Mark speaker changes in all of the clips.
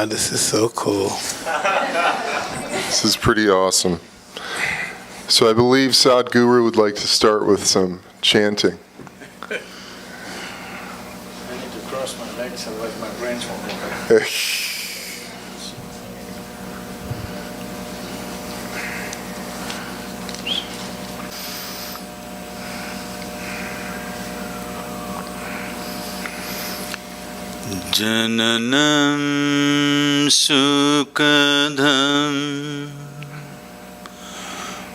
Speaker 1: Oh, this is so cool.
Speaker 2: This is pretty awesome. So I believe Sadhguru would like to start with some chanting.
Speaker 3: I need to cross my legs, otherwise my brains won't go back.
Speaker 4: Jananam sukadham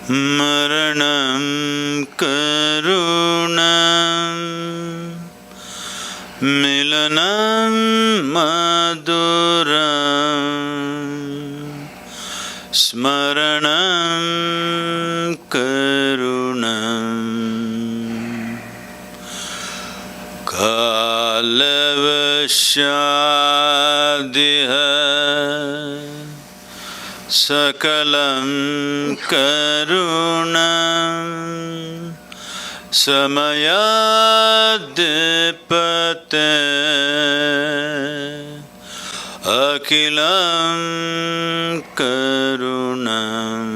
Speaker 4: maranam karunam milanam maduram smaranam karunam kalavashadiha sakalam karunam samayadipate akilam karunam.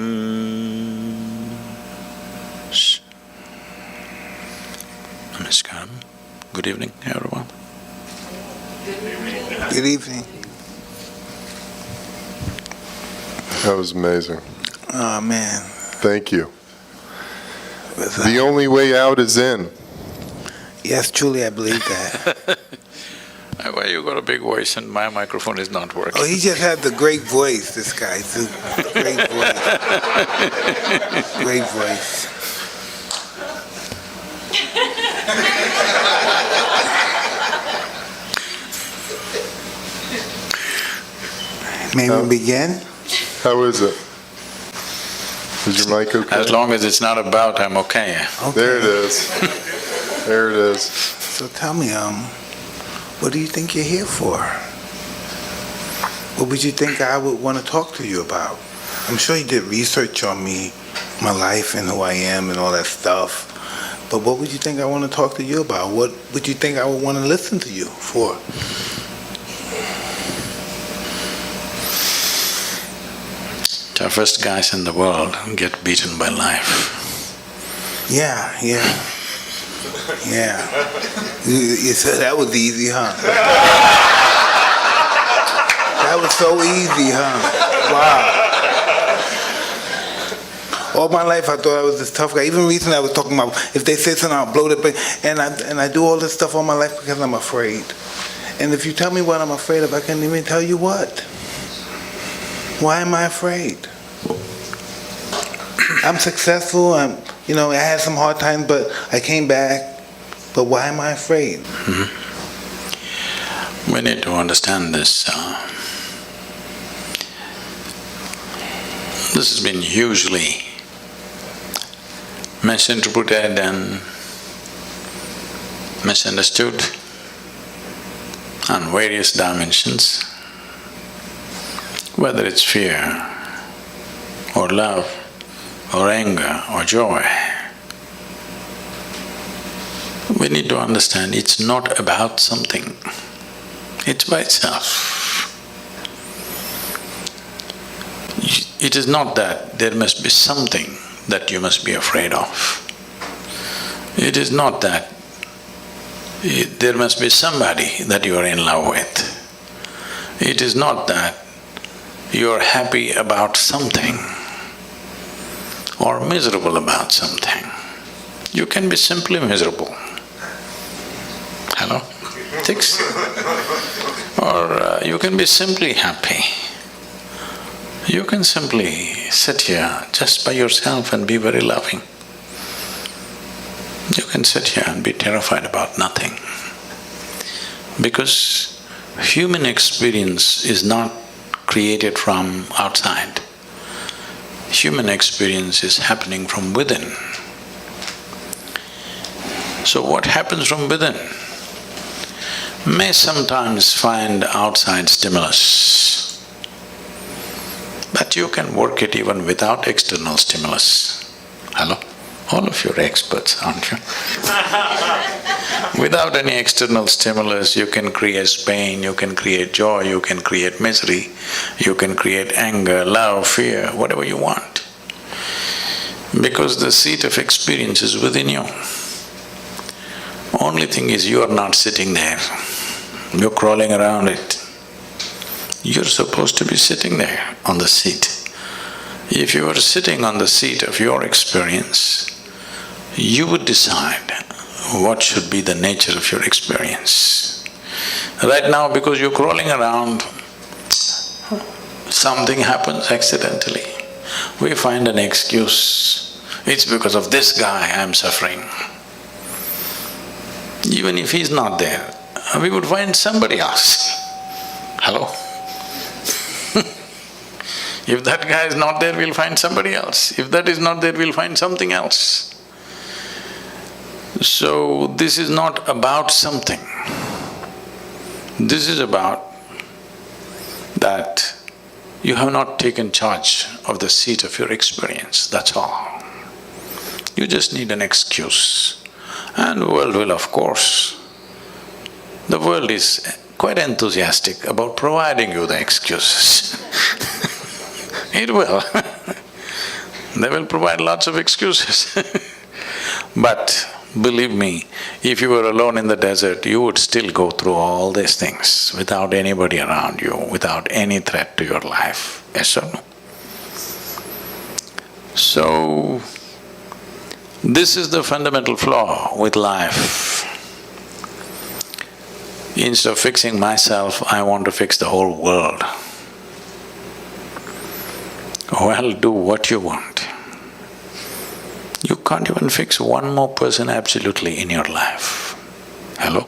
Speaker 4: Namaskaram. Good evening, everyone.
Speaker 1: Good evening.
Speaker 2: That was amazing.
Speaker 1: Oh, man.
Speaker 2: Thank you. The only way out is in.
Speaker 1: Yes, truly, I believe that.
Speaker 4: Why you got a big voice and my microphone is not working?
Speaker 1: Oh, he just has a great voice, this guy. It's a great voice. Great voice. May we begin?
Speaker 2: How is it? Is your mic okay?
Speaker 4: As long as it's not about, I'm okay.
Speaker 2: There it is. There it is.
Speaker 1: So tell me, what do you think you're here for? What would you think I would want to talk to you about? I'm sure you did research on me, my life and who I am and all that stuff. But what would you think I want to talk to you about? What would you think I would want to listen to you for?
Speaker 4: Toughest guys in the world get beaten by life.
Speaker 1: Yeah. You said that was easy, huh? That was so easy, huh? Wow. All my life I thought I was this tough guy. Even recently I was talking about if they say something, I'll blow it. And I do all this stuff all my life because I'm afraid. And if you tell me what I'm afraid of, I can't even tell you what. Why am I afraid? I'm successful. I had some hard times, but I came back. But why am I afraid?
Speaker 4: Mm-hmm. We need to understand this. This has been hugely misinterpreted and misunderstood on various dimensions. Whether it's fear, or love, or anger, or joy, we need to understand it's not about something, it's by itself. It is not that there must be something that you must be afraid of. It is not that there must be somebody that you are in love with. It is not that you are happy about something or miserable about something. You can be simply miserable. Hello? 6? Or you can be simply happy. You can simply sit here just by yourself and be very loving. You can sit here and be terrified about nothing. Because human experience is not created from outside. Human experience is happening from within. So what happens from within may sometimes find outside stimulus, but you can work it even without external stimulus. Hello? All of you are experts, aren't you? Without any external stimulus, you can create pain, you can create joy, you can create misery, you can create anger, love, fear, whatever you want. Because the seat of experience is within you. Only thing is you are not sitting there, you're crawling around it. You're supposed to be sitting there on the seat. If you were sitting on the seat of your experience, you would decide what should be the nature of your experience. Right now, because you're crawling around, something happens accidentally. We find an excuse. It's because of this guy I'm suffering. Even if he's not there, we would find somebody else. Hello? If that guy is not there, we'll find somebody else. If that is not there, we'll find something else. So, this is not about something. This is about that you have not taken charge of the seat of your experience, that's all. You just need an excuse. And the world will, of course, the world is quite enthusiastic about providing you the excuses. It will. They will provide lots of excuses. But believe me, if you were alone in the desert, you would still go through all these things without anybody around you, without any threat to your life. Yes or no? So, this is the fundamental flaw with life. Instead of fixing myself, I want to fix the whole world. Well, do what you want. You can't even fix one more person absolutely in your life. Hello?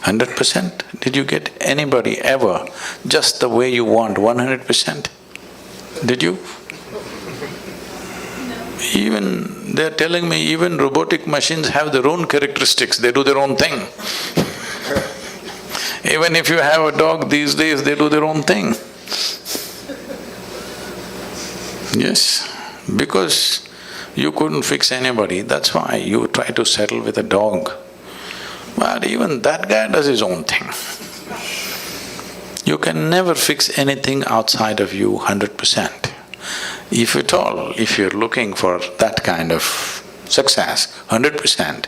Speaker 4: 100%? Did you get anybody ever just the way you want, 100%? Did you? Even… they're telling me even robotic machines have their own characteristics, they do their own thing. Even if you have a dog these days, they do their own thing. Yes, because you couldn't fix anybody, that's why you try to settle with a dog. But even that guy does his own thing. You can never fix anything outside of you 100%. If at all, if you're looking for that kind of success, 100%,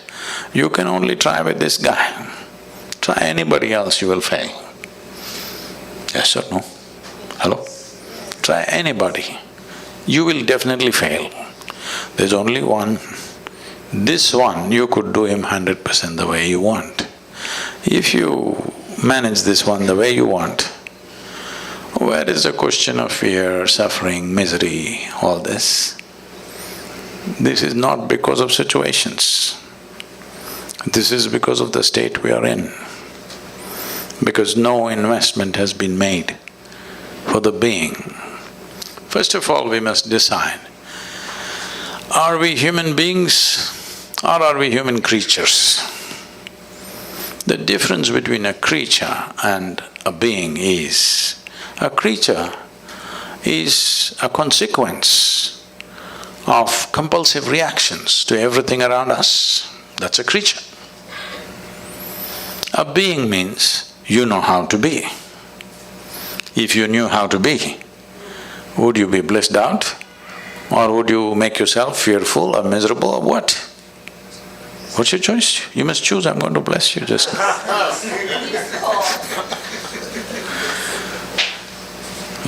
Speaker 4: you can only try with this guy. Try anybody else, you will fail. Yes or no? Hello? Try anybody, you will definitely fail. There's only one. This one, you could do him 100% the way you want. If you manage this one the way you want, where is the question of fear, suffering, misery, all this? This is not because of situations. This is because of the state we are in. Because no investment has been made for the being. First of all, we must decide, are we human beings or are we human creatures? The difference between a creature and a being is, a creature is a consequence of compulsive reactions to everything around us. That's a creature. A being means you know how to be. If you knew how to be, would you be blissed out? Or would you make yourself fearful or miserable or what? What's your choice? You must choose, I'm going to bless you just now.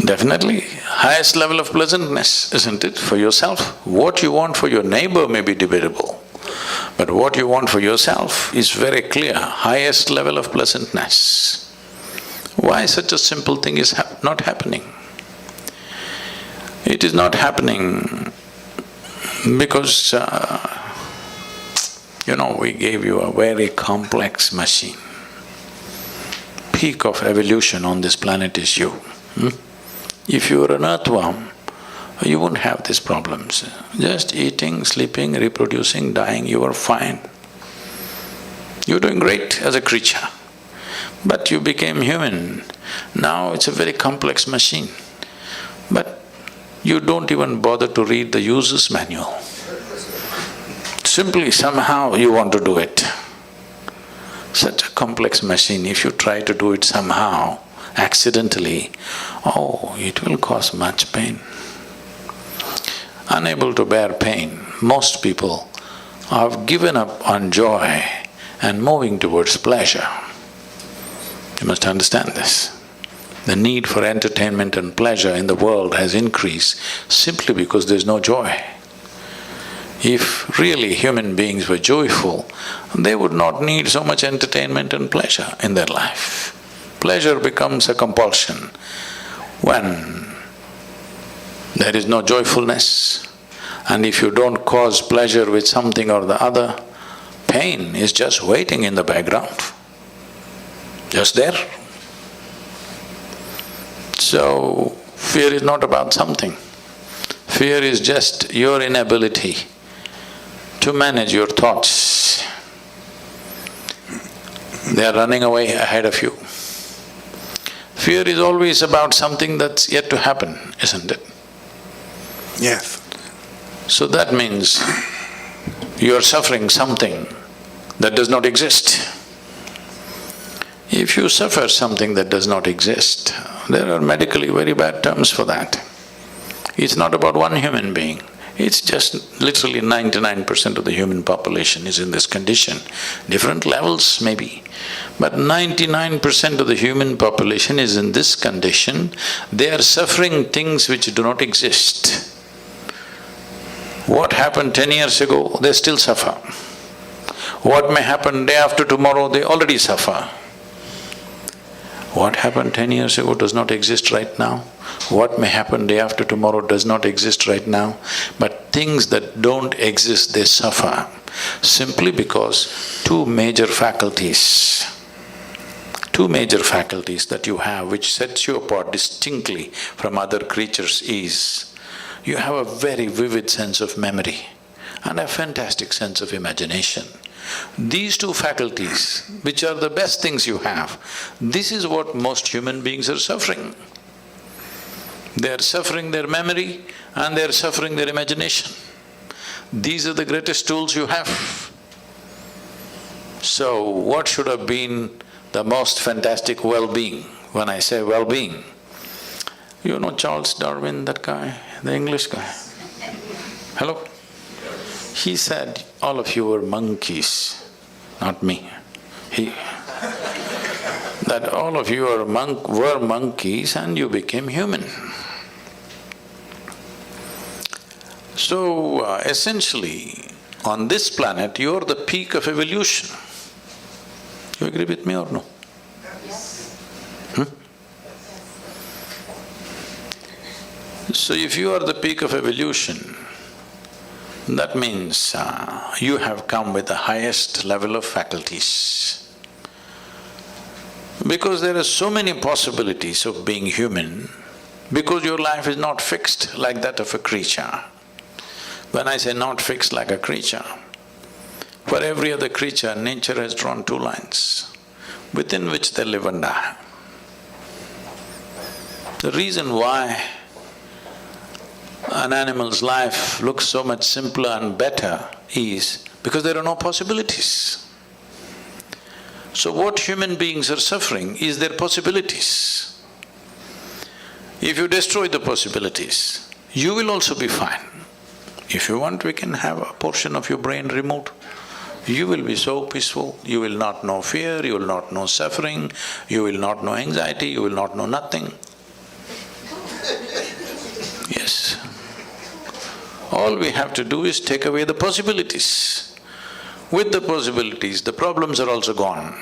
Speaker 4: Definitely, highest level of pleasantness, isn't it, for yourself? What you want for your neighbor may be debatable, but what you want for yourself is very clear, highest level of pleasantness. Why such a simple thing is not happening? It is not happening because, we gave you a very complex machine. Peak of evolution on this planet is you. If you were an earthworm, you wouldn't have these problems. Just eating, sleeping, reproducing, dying, you were fine. You're doing great as a creature. But you became human. Now it's a very complex machine. But you don't even bother to read the user's manual. Simply somehow you want to do it. Such a complex machine, if you try to do it somehow, accidentally, oh, it will cause much pain. Unable to bear pain, most people have given up on joy and moving towards pleasure. You must understand this. The need for entertainment and pleasure in the world has increased simply because there's no joy. If really human beings were joyful, they would not need so much entertainment and pleasure in their life. Pleasure becomes a compulsion when there is no joyfulness, and if you don't cause pleasure with something or the other, pain is just waiting in the background, just there. So, fear is not about something. Fear is just your inability to manage your thoughts. They are running away ahead of you. Fear is always about something that's yet to happen, isn't it?
Speaker 1: Yes.
Speaker 4: So that means you are suffering something that does not exist. If you suffer something that does not exist, there are medically very bad terms for that. It's not about one human being, it's just literally 99% of the human population is in this condition. Different levels maybe, but 99% of the human population is in this condition. They are suffering things which do not exist. What happened 10 years ago, they still suffer. What may happen day after tomorrow, they already suffer. What happened 10 years ago does not exist right now. What may happen day after tomorrow does not exist right now. But things that don't exist, they suffer simply because two major faculties that you have which sets you apart distinctly from other creatures is, you have a very vivid sense of memory and a fantastic sense of imagination. These two faculties, which are the best things you have, this is what most human beings are suffering. They are suffering their memory and they are suffering their imagination. These are the greatest tools you have. So, what should have been the most fantastic well-being? When I say well-being, you know Charles Darwin, that guy, the English guy? Hello? He said, all of you were monkeys, not me. That all of you were monkeys and you became human. So, essentially, on this planet, you're the peak of evolution. You agree with me or no? So if you are the peak of evolution, that means you have come with the highest level of faculties. Because there are so many possibilities of being human, because your life is not fixed like that of a creature. When I say not fixed like a creature, for every other creature, nature has drawn two lines within which they live and die. The reason why an animal's life looks so much simpler and better is because there are no possibilities. So what human beings are suffering is their possibilities. If you destroy the possibilities, you will also be fine. If you want, we can have a portion of your brain removed. You will be so peaceful, you will not know fear, you will not know suffering, you will not know anxiety, you will not know nothing. Yes. All we have to do is take away the possibilities. With the possibilities, the problems are also gone.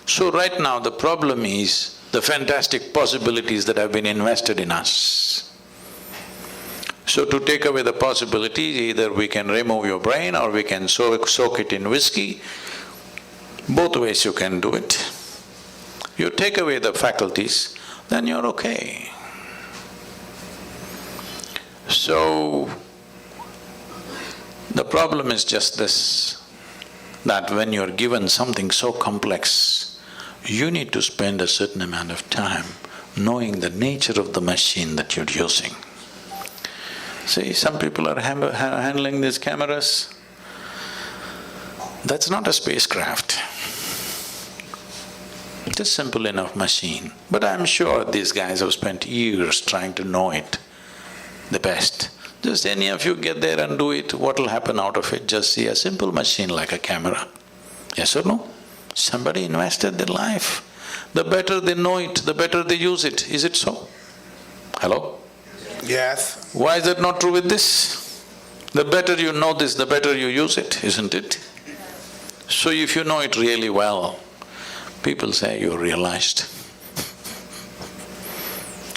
Speaker 4: So right now the problem is the fantastic possibilities that have been invested in us. So to take away the possibilities, either we can remove your brain or we can soak it in whiskey. Both ways you can do it. You take away the faculties, then you're okay. So, the problem is just this, that when you're given something so complex, you need to spend a certain amount of time knowing the nature of the machine that you're using. See, some people are handling these cameras. That's not a spacecraft. It's a simple enough machine. But I'm sure these guys have spent years trying to know it the best. Just any of you get there and do it, what'll happen out of it? Just see a simple machine like a camera. Yes or no? Somebody invested their life. The better they know it, the better they use it. Is it so? Hello?
Speaker 1: Yes.
Speaker 4: Why is that not true with this? The better you know this, the better you use it, isn't it? So if you know it really well, people say you're realized.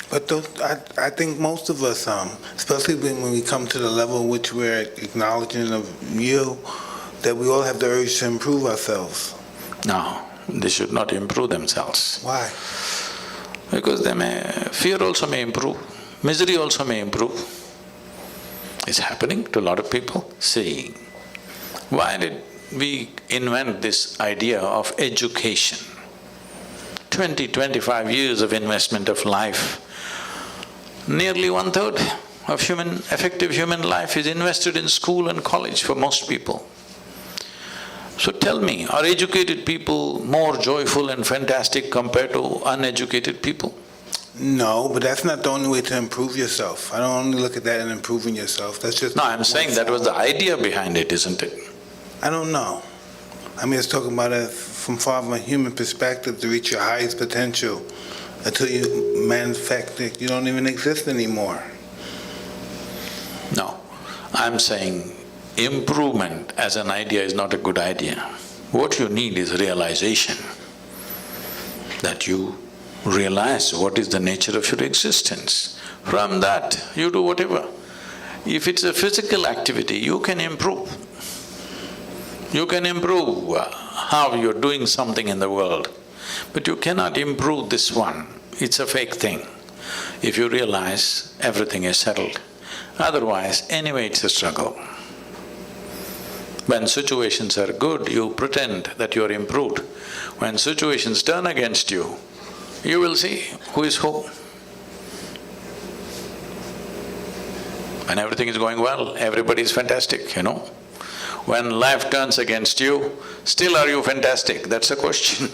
Speaker 1: But I think most of us, especially when we come to the level which we're acknowledging of you, that we all have the urge to improve ourselves.
Speaker 4: No, they should not improve themselves.
Speaker 1: Why?
Speaker 4: Because fear also may improve, misery also may improve. It's happening to a lot of people. See, why did we invent this idea of education? 20-25 years of investment of life. Nearly 1/3 of effective human life is invested in school and college for most people. So tell me, are educated people more joyful and fantastic compared to uneducated people?
Speaker 1: No, but that's not the only way to improve yourself. I don't only look at that in improving yourself, that's just…
Speaker 4: No, I'm saying that was the idea behind it, isn't it?
Speaker 1: I don't know. I mean, it's talking about it from far from a human perspective to reach your highest potential until you manifest it, you don't even exist anymore.
Speaker 4: No, I'm saying improvement as an idea is not a good idea. What you need is realization, that you realize what is the nature of your existence. From that, you do whatever. If it's a physical activity, you can improve. You can improve how you're doing something in the world, but you cannot improve this one. It's a fake thing. If you realize everything is settled, otherwise, anyway it's a struggle. When situations are good, you pretend that you're improved. When situations turn against you, you will see who is who. When everything is going well, everybody is fantastic, you know. When life turns against you, still are you fantastic? That's the question.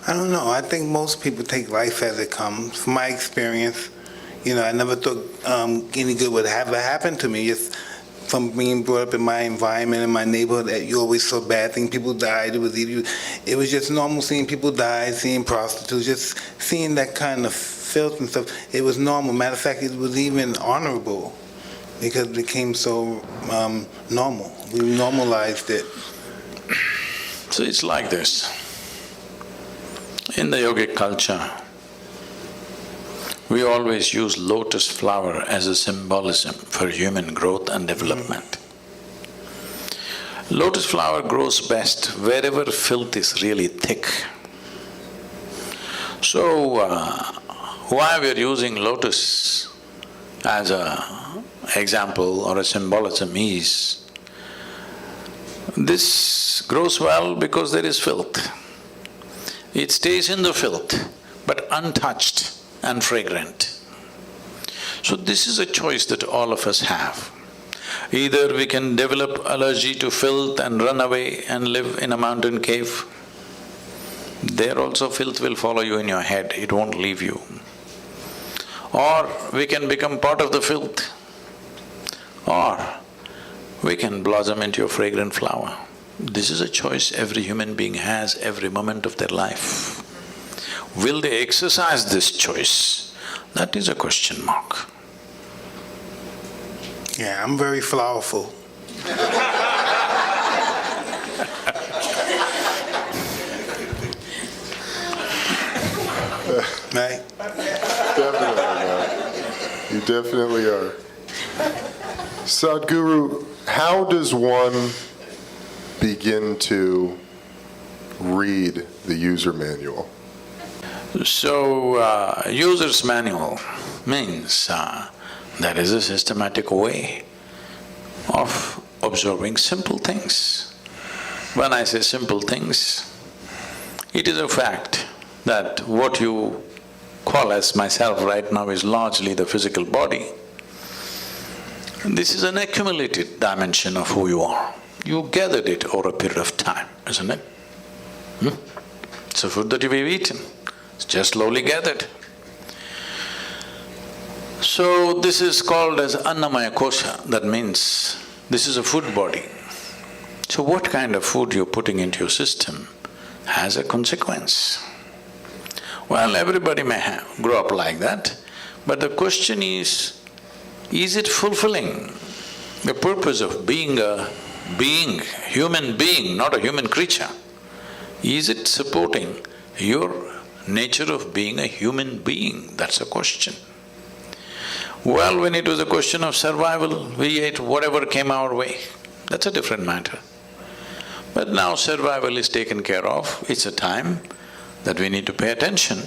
Speaker 1: I don't know, I think most people take life as it comes. From my experience, I never thought any good would ever happen to me. Just from being brought up in my environment, in my neighborhood, that you always saw bad things, people died, it was just normal seeing people die, seeing prostitutes, just seeing that kind of filth and stuff. It was normal. Matter of fact, it was even honorable because it became so normal. We normalized it.
Speaker 4: So it's like this. In the yogic culture, we always use lotus flower as a symbolism for human growth and development. Lotus flower grows best wherever filth is really thick. So, why we're using lotus as a example or a symbolism is, this grows well because there is filth. It stays in the filth, but untouched and fragrant. So this is a choice that all of us have. Either we can develop allergy to filth and run away and live in a mountain cave. There also filth will follow you in your head, it won't leave you. Or we can become part of the filth. Or we can blossom into a fragrant flower. This is a choice every human being has every moment of their life. Will they exercise this choice? That is a question mark.
Speaker 1: Yeah, I'm very flowerful. Right?
Speaker 2: Definitely are. You definitely are. Sadhguru, how does one begin to read the user manual?
Speaker 4: So, user's manual means there is a systematic way of observing simple things. When I say simple things, it is a fact that what you call as myself right now is largely the physical body. This is an accumulated dimension of who you are. You gathered it over a period of time, isn't it? It's a food that you've eaten, it's just slowly gathered. So this is called as Annamaya Kosha, that means this is a food body. So what kind of food you're putting into your system has a consequence. Well, everybody may grow up like that, but the question is it fulfilling the purpose of being a being, human being, not a human creature? Is it supporting your nature of being a human being? That's a question. Well, when it was a question of survival, we ate whatever came our way. That's a different matter. But now survival is taken care of, it's a time that we need to pay attention.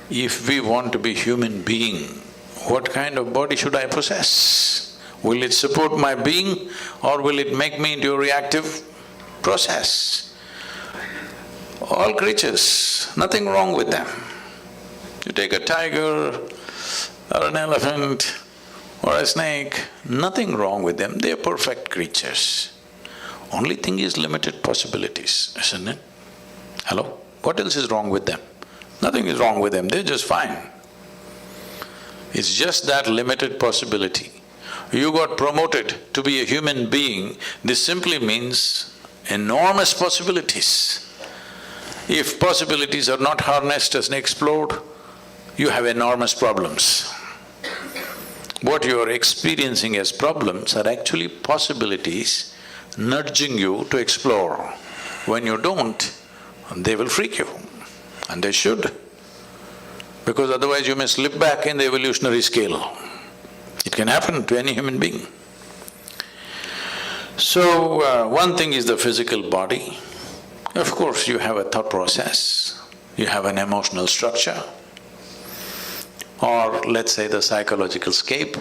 Speaker 4: If we want to be human being, what kind of body should I possess? Will it support my being or will it make me into a reactive process? All creatures, nothing wrong with them. You take a tiger or an elephant or a snake, nothing wrong with them, they are perfect creatures. Only thing is limited possibilities, isn't it? Hello? What else is wrong with them? Nothing is wrong with them, they're just fine. It's just that limited possibility. You got promoted to be a human being, this simply means enormous possibilities. If possibilities are not harnessed and explored, you have enormous problems. What you are experiencing as problems are actually possibilities nudging you to explore. When you don't, they will freak you, and they should, because otherwise you may slip back in the evolutionary scale. It can happen to any human being. So, one thing is the physical body. Of course, you have a thought process, you have an emotional structure, or let's say the psychological scape.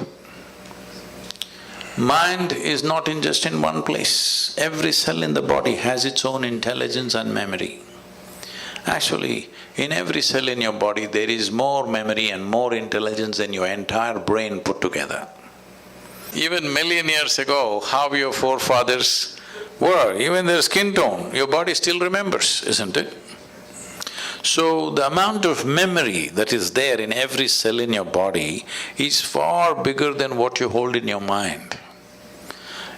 Speaker 4: Mind is not just in one place. Every cell in the body has its own intelligence and memory. Actually, in every cell in your body, there is more memory and more intelligence than your entire brain put together. Even million years ago, how your forefathers were, even their skin tone, your body still remembers, isn't it? So, the amount of memory that is there in every cell in your body is far bigger than what you hold in your mind.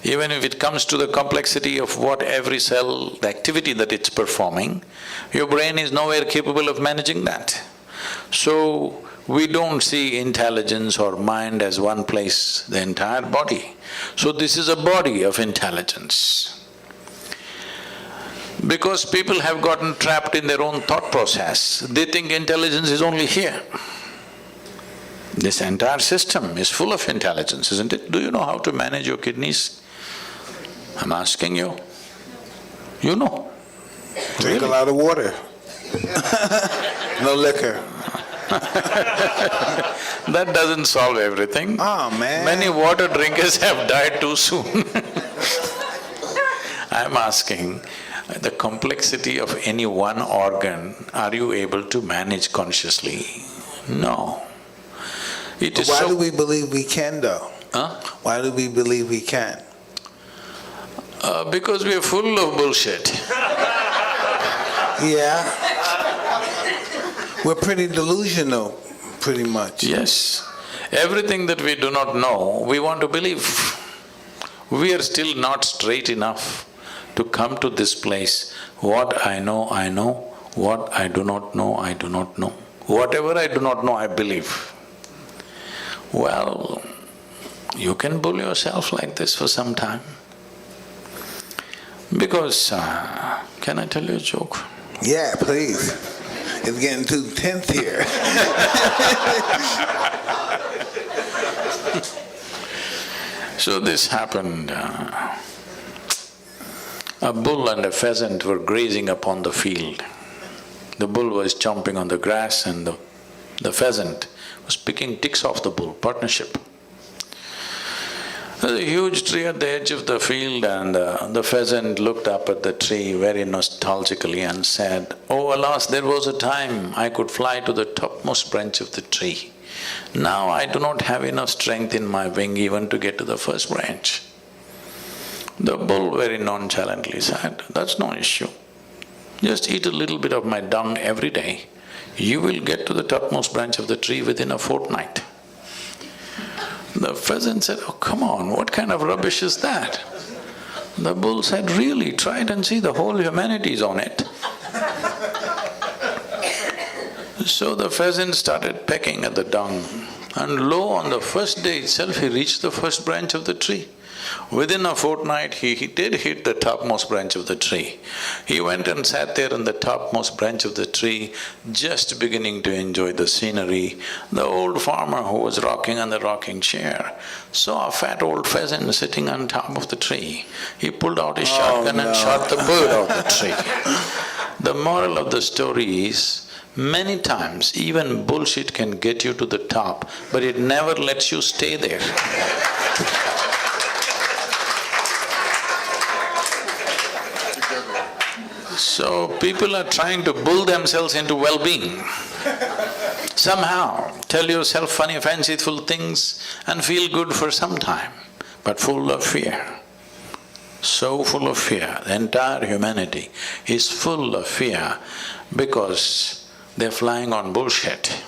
Speaker 4: Even if it comes to the complexity of what every cell, the activity that it's performing, your brain is nowhere capable of managing that. So, we don't see intelligence or mind as one place, the entire body. So this is a body of intelligence. Because people have gotten trapped in their own thought process, they think intelligence is only here. This entire system is full of intelligence, isn't it? Do you know how to manage your kidneys? I'm asking you. You know.
Speaker 1: Drink a lot of water. No liquor.
Speaker 4: That doesn't solve everything.
Speaker 1: Oh, man.
Speaker 4: Many water drinkers have died too soon. I'm asking, the complexity of any one organ, are you able to manage consciously? No. It is
Speaker 1: Why
Speaker 4: so…
Speaker 1: do we believe we can, though?
Speaker 4: Huh?
Speaker 1: Why do we believe we can?
Speaker 4: Because we are full of bullshit.
Speaker 1: Yeah. We're pretty delusional, pretty much.
Speaker 4: Yes. Everything that we do not know, we want to believe. We are still not straight enough to come to this place. What I know, I know. What I do not know, I do not know. Whatever I do not know, I believe. Well, you can bull yourself like this for some time. Because, can I tell you a joke?
Speaker 1: Yeah, please. It's getting too tense here.
Speaker 4: So this happened, a bull and a pheasant were grazing upon the field. The bull was chomping on the grass and the pheasant was picking ticks off the bull, partnership. There's a huge tree at the edge of the field and the pheasant looked up at the tree very nostalgically and said, "Oh, alas, there was a time I could fly to the topmost branch of the tree. Now I do not have enough strength in my wing even to get to the first branch. The bull very nonchalantly said, that's no issue. Just eat a little bit of my dung every day. You will get to the topmost branch of the tree within a fortnight. The pheasant said, oh, come on, what kind of rubbish is that? The bull said, really, try it and see, the whole humanity is on it. So the pheasant started pecking at the dung, and lo, on the first day itself he reached the first branch of the tree. Within a fortnight, he did hit the topmost branch of the tree. He went and sat there on the topmost branch of the tree, just beginning to enjoy the scenery. The old farmer who was rocking on the rocking chair saw a fat old pheasant sitting on top of the tree. He pulled out his shotgun and shot the bird out of the tree. The moral of the story is, many times even bullshit can get you to the top, but it never lets you stay there. So people are trying to bull themselves into well-being. Somehow tell yourself funny, fanciful things and feel good for some time, but full of fear. So full of fear. The entire humanity is full of fear because they're flying on bullshit.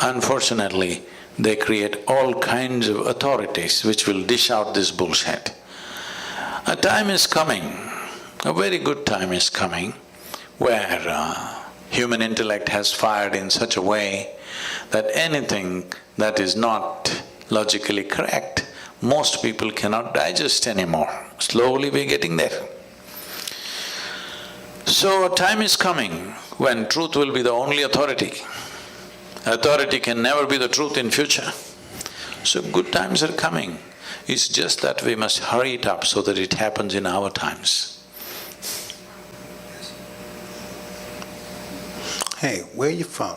Speaker 4: Unfortunately, they create all kinds of authorities which will dish out this bullshit. A time is coming, a very good time is coming, where human intellect has fired in such a way that anything that is not logically correct, most people cannot digest anymore. Slowly we're getting there. So a time is coming when truth will be the only authority. Authority can never be the truth in future. So good times are coming. It's just that we must hurry it up so that it happens in our times.
Speaker 1: Hey, where are you from?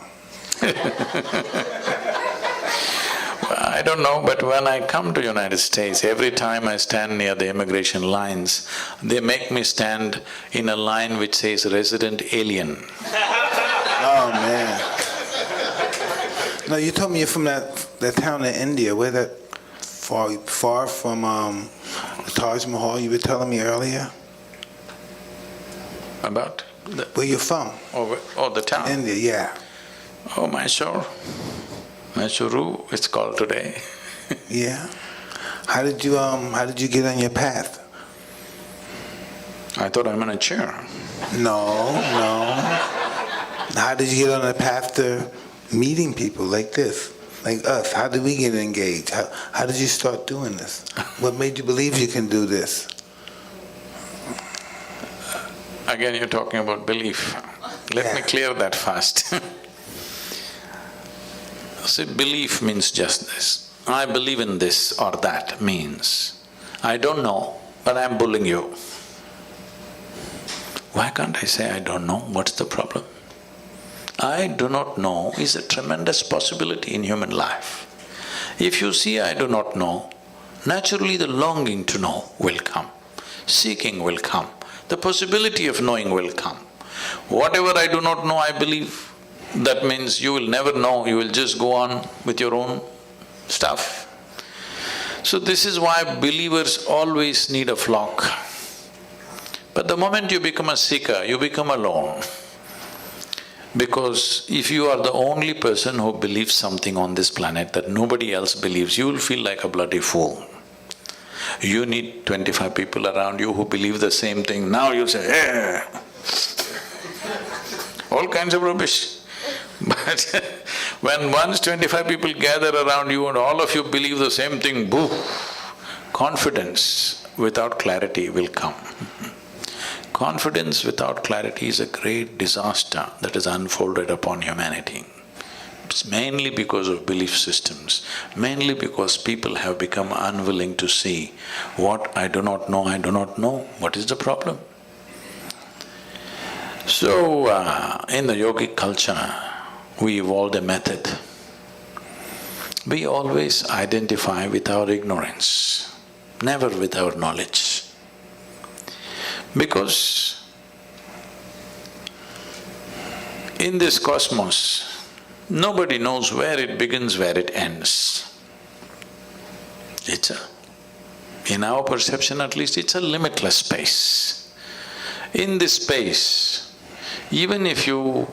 Speaker 4: I don't know, but when I come to United States, every time I stand near the immigration lines, they make me stand in a line which says resident alien.
Speaker 1: Oh, man. No, you told me you're from that town in India, where that far from the Taj Mahal you were telling me earlier?
Speaker 4: About?
Speaker 1: Where you from?
Speaker 4: Oh, the town?
Speaker 1: India, yeah.
Speaker 4: Oh, Mysore. Mysuru, it's called today.
Speaker 1: Yeah. How did you get on your path?
Speaker 4: I thought I'm in a chair.
Speaker 1: No. How did you get on the path to meeting people like this, like us? How did we get engaged? How did you start doing this? What made you believe you can do this?
Speaker 4: Again, you're talking about belief. Let me clear that first. See, belief means just this. I believe in this or that means, I don't know, but I'm bullying you. Why can't I say I don't know? What's the problem? I do not know is a tremendous possibility in human life. If you see I do not know, naturally the longing to know will come, seeking will come, the possibility of knowing will come. Whatever I do not know, I believe. That means you will never know, you will just go on with your own stuff. So this is why believers always need a flock. But the moment you become a seeker, you become alone. Because if you are the only person who believes something on this planet that nobody else believes, you will feel like a bloody fool. You need 25 people around you who believe the same thing. Now you say, eh, all kinds of rubbish. But when once 25 people gather around you and all of you believe the same thing, boo, confidence without clarity will come. Confidence without clarity is a great disaster that is unfolded upon humanity. It's mainly because of belief systems, mainly because people have become unwilling to see what I do not know, I do not know. What is the problem? So, in the yogic culture, we evolved a method. We always identify with our ignorance, never with our knowledge. Because in this cosmos, Nobody knows where it begins, where it ends. In our perception at least, it's a limitless space. In this space, even if you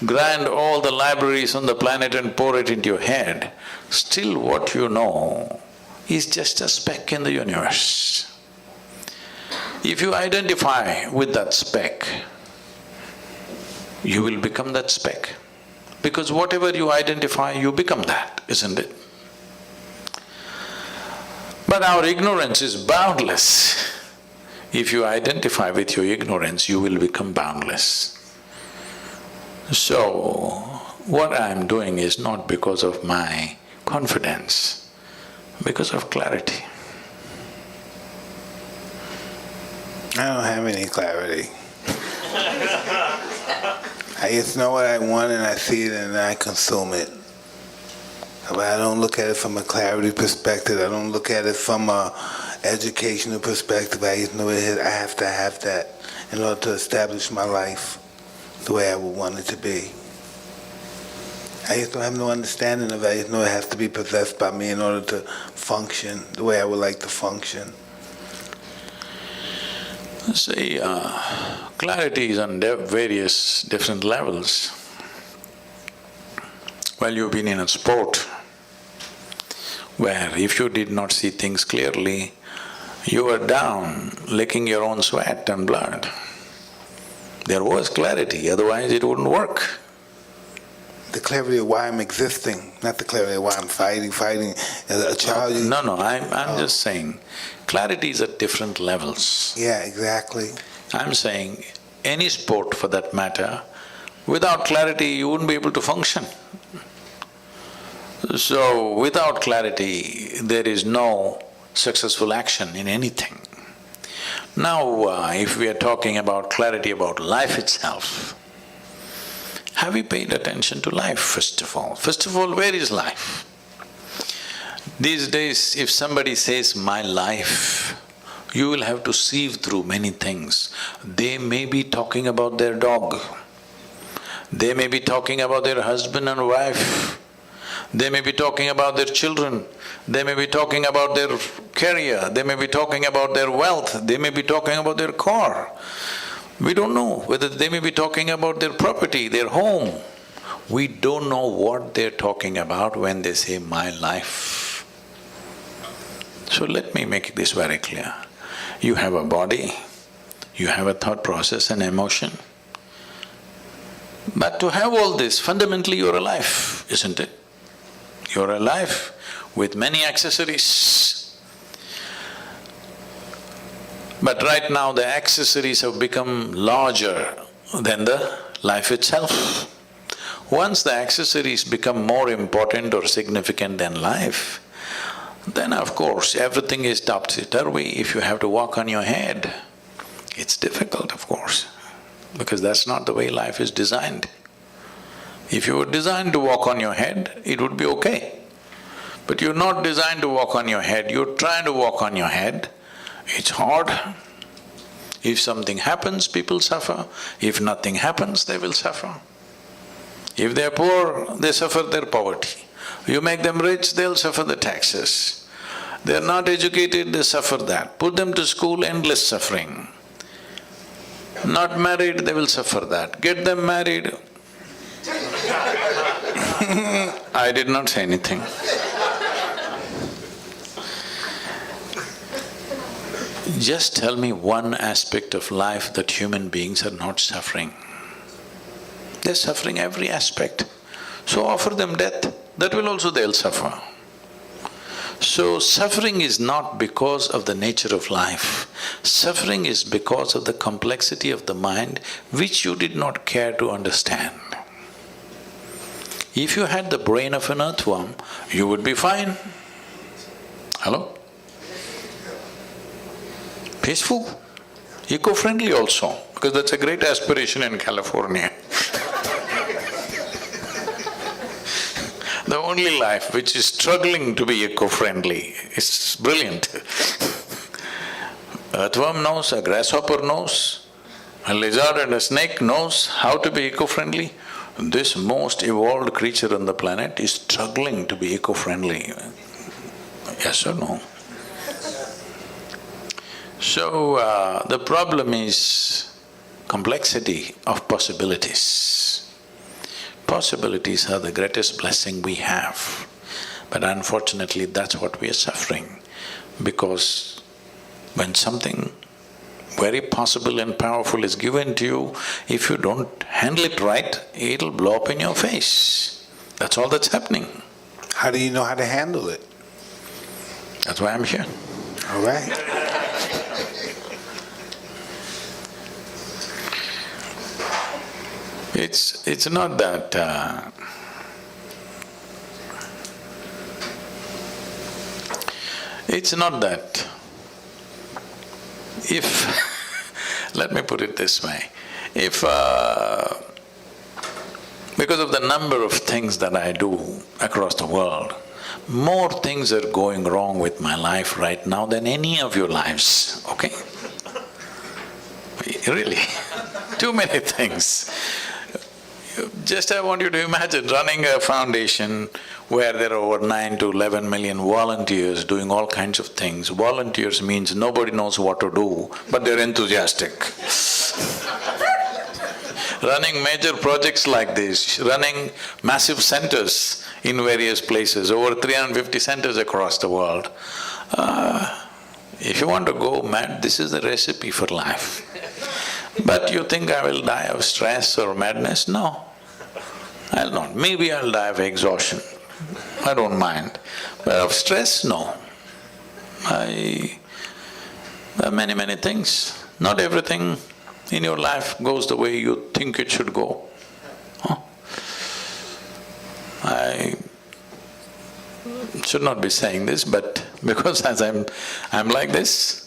Speaker 4: grind all the libraries on the planet and pour it into your head, still what you know is just a speck in the universe. If you identify with that speck, you will become that speck. Because whatever you identify, you become that, isn't it? But our ignorance is boundless. If you identify with your ignorance, you will become boundless. So, what I am doing is not because of my confidence, because of clarity.
Speaker 1: I don't have any clarity. I just know what I want and I see it and I consume it. But I don't look at it from a clarity perspective. I don't look at it from a educational perspective. I just know I have to have that in order to establish my life the way I would want it to be. I just don't have no understanding of it. I just know it has to be possessed by me in order to function the way I would like to function.
Speaker 4: See, clarity is on various different levels. Well, you've been in a sport where if you did not see things clearly, you were down, licking your own sweat and blood. There was clarity, otherwise it wouldn't work.
Speaker 1: The clarity of why I'm existing, not the clarity of why I'm fighting. As a child,
Speaker 4: No, I'm just saying, clarity is at different levels.
Speaker 1: Yeah, exactly.
Speaker 4: I'm saying, any sport for that matter, without clarity you wouldn't be able to function. So, without clarity, there is no successful action in anything. Now, if we are talking about clarity about life itself, have we paid attention to life, first of all? First of all, where is life? These days, if somebody says, my life, you will have to sieve through many things. They may be talking about their dog. They may be talking about their husband and wife. They may be talking about their children. They may be talking about their career. They may be talking about their wealth. They may be talking about their car. We don't know whether they may be talking about their property, their home. We don't know what they're talking about when they say, my life. So let me make this very clear. You have a body, you have a thought process and emotion. But to have all this, fundamentally you're alive, isn't it? You're alive with many accessories. But right now the accessories have become larger than the life itself. Once the accessories become more important or significant than life, then of course everything is topsy-turvy. If you have to walk on your head, it's difficult, of course, because that's not the way life is designed. If you were designed to walk on your head, it would be okay. But you're not designed to walk on your head, you're trying to walk on your head, it's hard. If something happens, people suffer. If nothing happens, they will suffer. If they're poor, they suffer their poverty. You make them rich, they'll suffer the taxes. They're not educated, they suffer that. Put them to school, endless suffering. Not married, they will suffer that. Get them married. I did not say anything. Just tell me one aspect of life that human beings are not suffering. They're suffering every aspect. So offer them death, that will also they'll suffer. So suffering is not because of the nature of life. Suffering is because of the complexity of the mind which you did not care to understand. If you had the brain of an earthworm, you would be fine. Hello? Peaceful, eco-friendly also, because that's a great aspiration in California. The only life which is struggling to be eco-friendly is brilliant. Earthworm knows, a grasshopper knows, a lizard and a snake knows how to be eco-friendly. This most evolved creature on the planet is struggling to be eco-friendly. Yes or no? So, the problem is complexity of possibilities. Possibilities are the greatest blessing we have, but unfortunately that's what we are suffering, because when something very possible and powerful is given to you, if you don't handle it right, it'll blow up in your face. That's all that's happening.
Speaker 1: How do you know how to handle it?
Speaker 4: That's why I'm here.
Speaker 1: All right.
Speaker 4: It's not that it's not that if let me put it this way, if because of the number of things that I do across the world, more things are going wrong with my life right now than any of your lives, okay? Really, too many things. Just I want you to imagine running a foundation where there are over 9 to 11 million volunteers doing all kinds of things. Volunteers means nobody knows what to do, but they're enthusiastic. Running major projects like this, running massive centers in various places, over 350 centers across the world. If you want to go mad, this is the recipe for life. But you think I will die of stress or madness? No, I'll not. Maybe I'll die of exhaustion, I don't mind. But of stress, no. There are many things. Not everything in your life goes the way you think it should go. I should not be saying this, but because as I'm like this,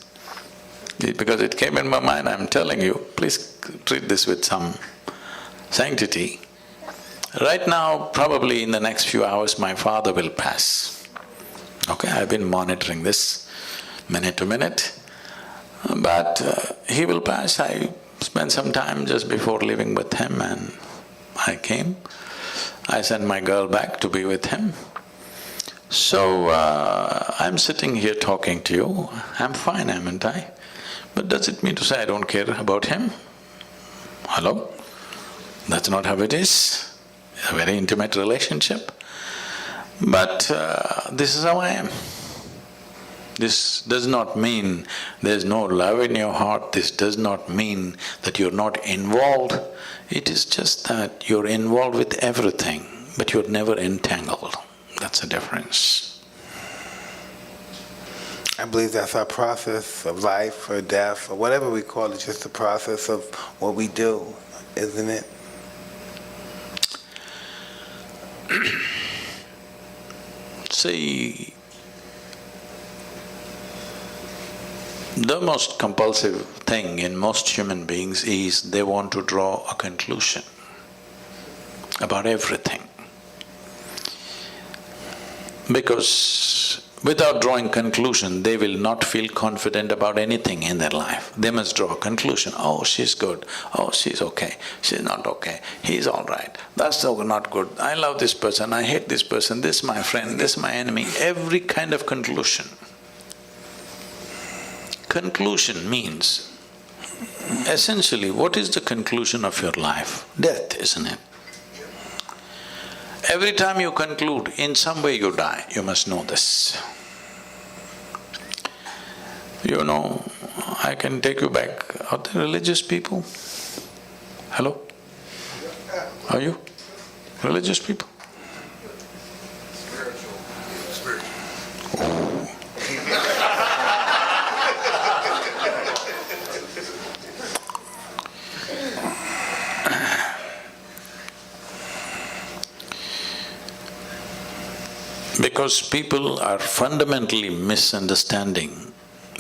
Speaker 4: because it came in my mind, I'm telling you, please treat this with some sanctity. Right now, probably in the next few hours, my father will pass. Okay, I've been monitoring this minute to minute, but he will pass. I spent some time just before leaving with him and I came. I sent my girl back to be with him. So, I'm sitting here talking to you, I'm fine, haven't I? But does it mean to say I don't care about him? Hello? That's not how it is. It's a very intimate relationship. But this is how I am. This does not mean there's no love in your heart, this does not mean that you're not involved. It is just that you're involved with everything, but you're never entangled. That's the difference.
Speaker 1: I believe that's our process of life or death or whatever we call it, just the process of what we do, isn't it?
Speaker 4: See, the most compulsive thing in most human beings is they want to draw a conclusion about everything. Because without drawing conclusion, they will not feel confident about anything in their life. They must draw a conclusion. Oh, she's good. Oh, she's okay. She's not okay. He's all right. That's so not good. I love this person. I hate this person. This is my friend. This is my enemy. Every kind of conclusion. Conclusion means, essentially, what is the conclusion of your life? Death, isn't it? Every time you conclude, in some way you die, you must know this. You know, I can take you back. Are there religious people? Hello? Are you religious people? Because people are fundamentally misunderstanding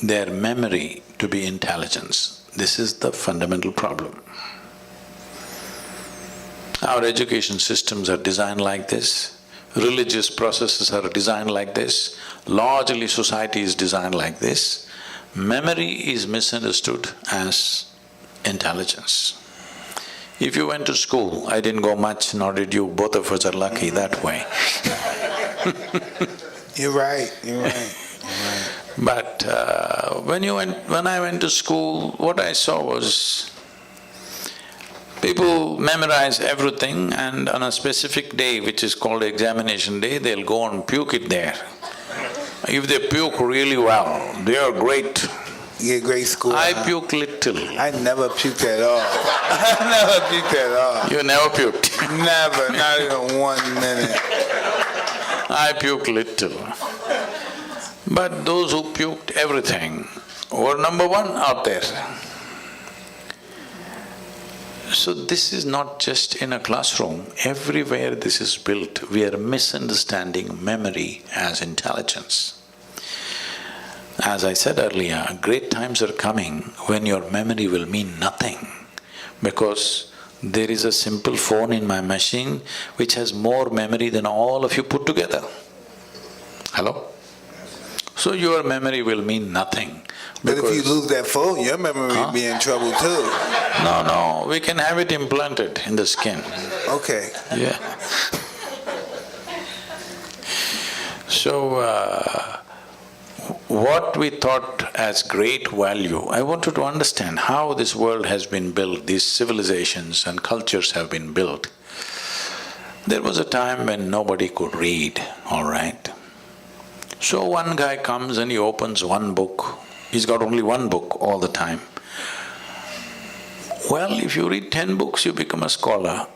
Speaker 4: their memory to be intelligence. This is the fundamental problem. Our education systems are designed like this, religious processes are designed like this, largely society is designed like this. Memory is misunderstood as intelligence. If you went to school, I didn't go much, nor did you, both of us are lucky that way.
Speaker 1: You're right, you're right.
Speaker 4: But when I went to school, what I saw was people memorize everything, and on a specific day, which is called examination day, they'll go and puke it there. If they puke really well, they are great.
Speaker 1: You get great score.
Speaker 4: I
Speaker 1: huh?
Speaker 4: puke little.
Speaker 1: I never puked at all. I never puked at all.
Speaker 4: You never puked.
Speaker 1: Never, not even 1 minute.
Speaker 4: I puke little. But those who puked everything were number one out there. So this is not just in a classroom, everywhere this is built. We are misunderstanding memory as intelligence. As I said earlier, great times are coming when your memory will mean nothing, because there is a simple phone in my machine which has more memory than all of you put together. Hello? So your memory will mean nothing.
Speaker 1: But if you lose that phone, your memory will be in trouble too.
Speaker 4: No, we can have it implanted in the skin.
Speaker 1: Okay.
Speaker 4: Yeah. So, what we thought as great value, I want you to understand how this world has been built, these civilizations and cultures have been built. There was a time when nobody could read, all right? So one guy comes and he opens one book. He's got only one book all the time. Well, if you read 10 books, you become a scholar.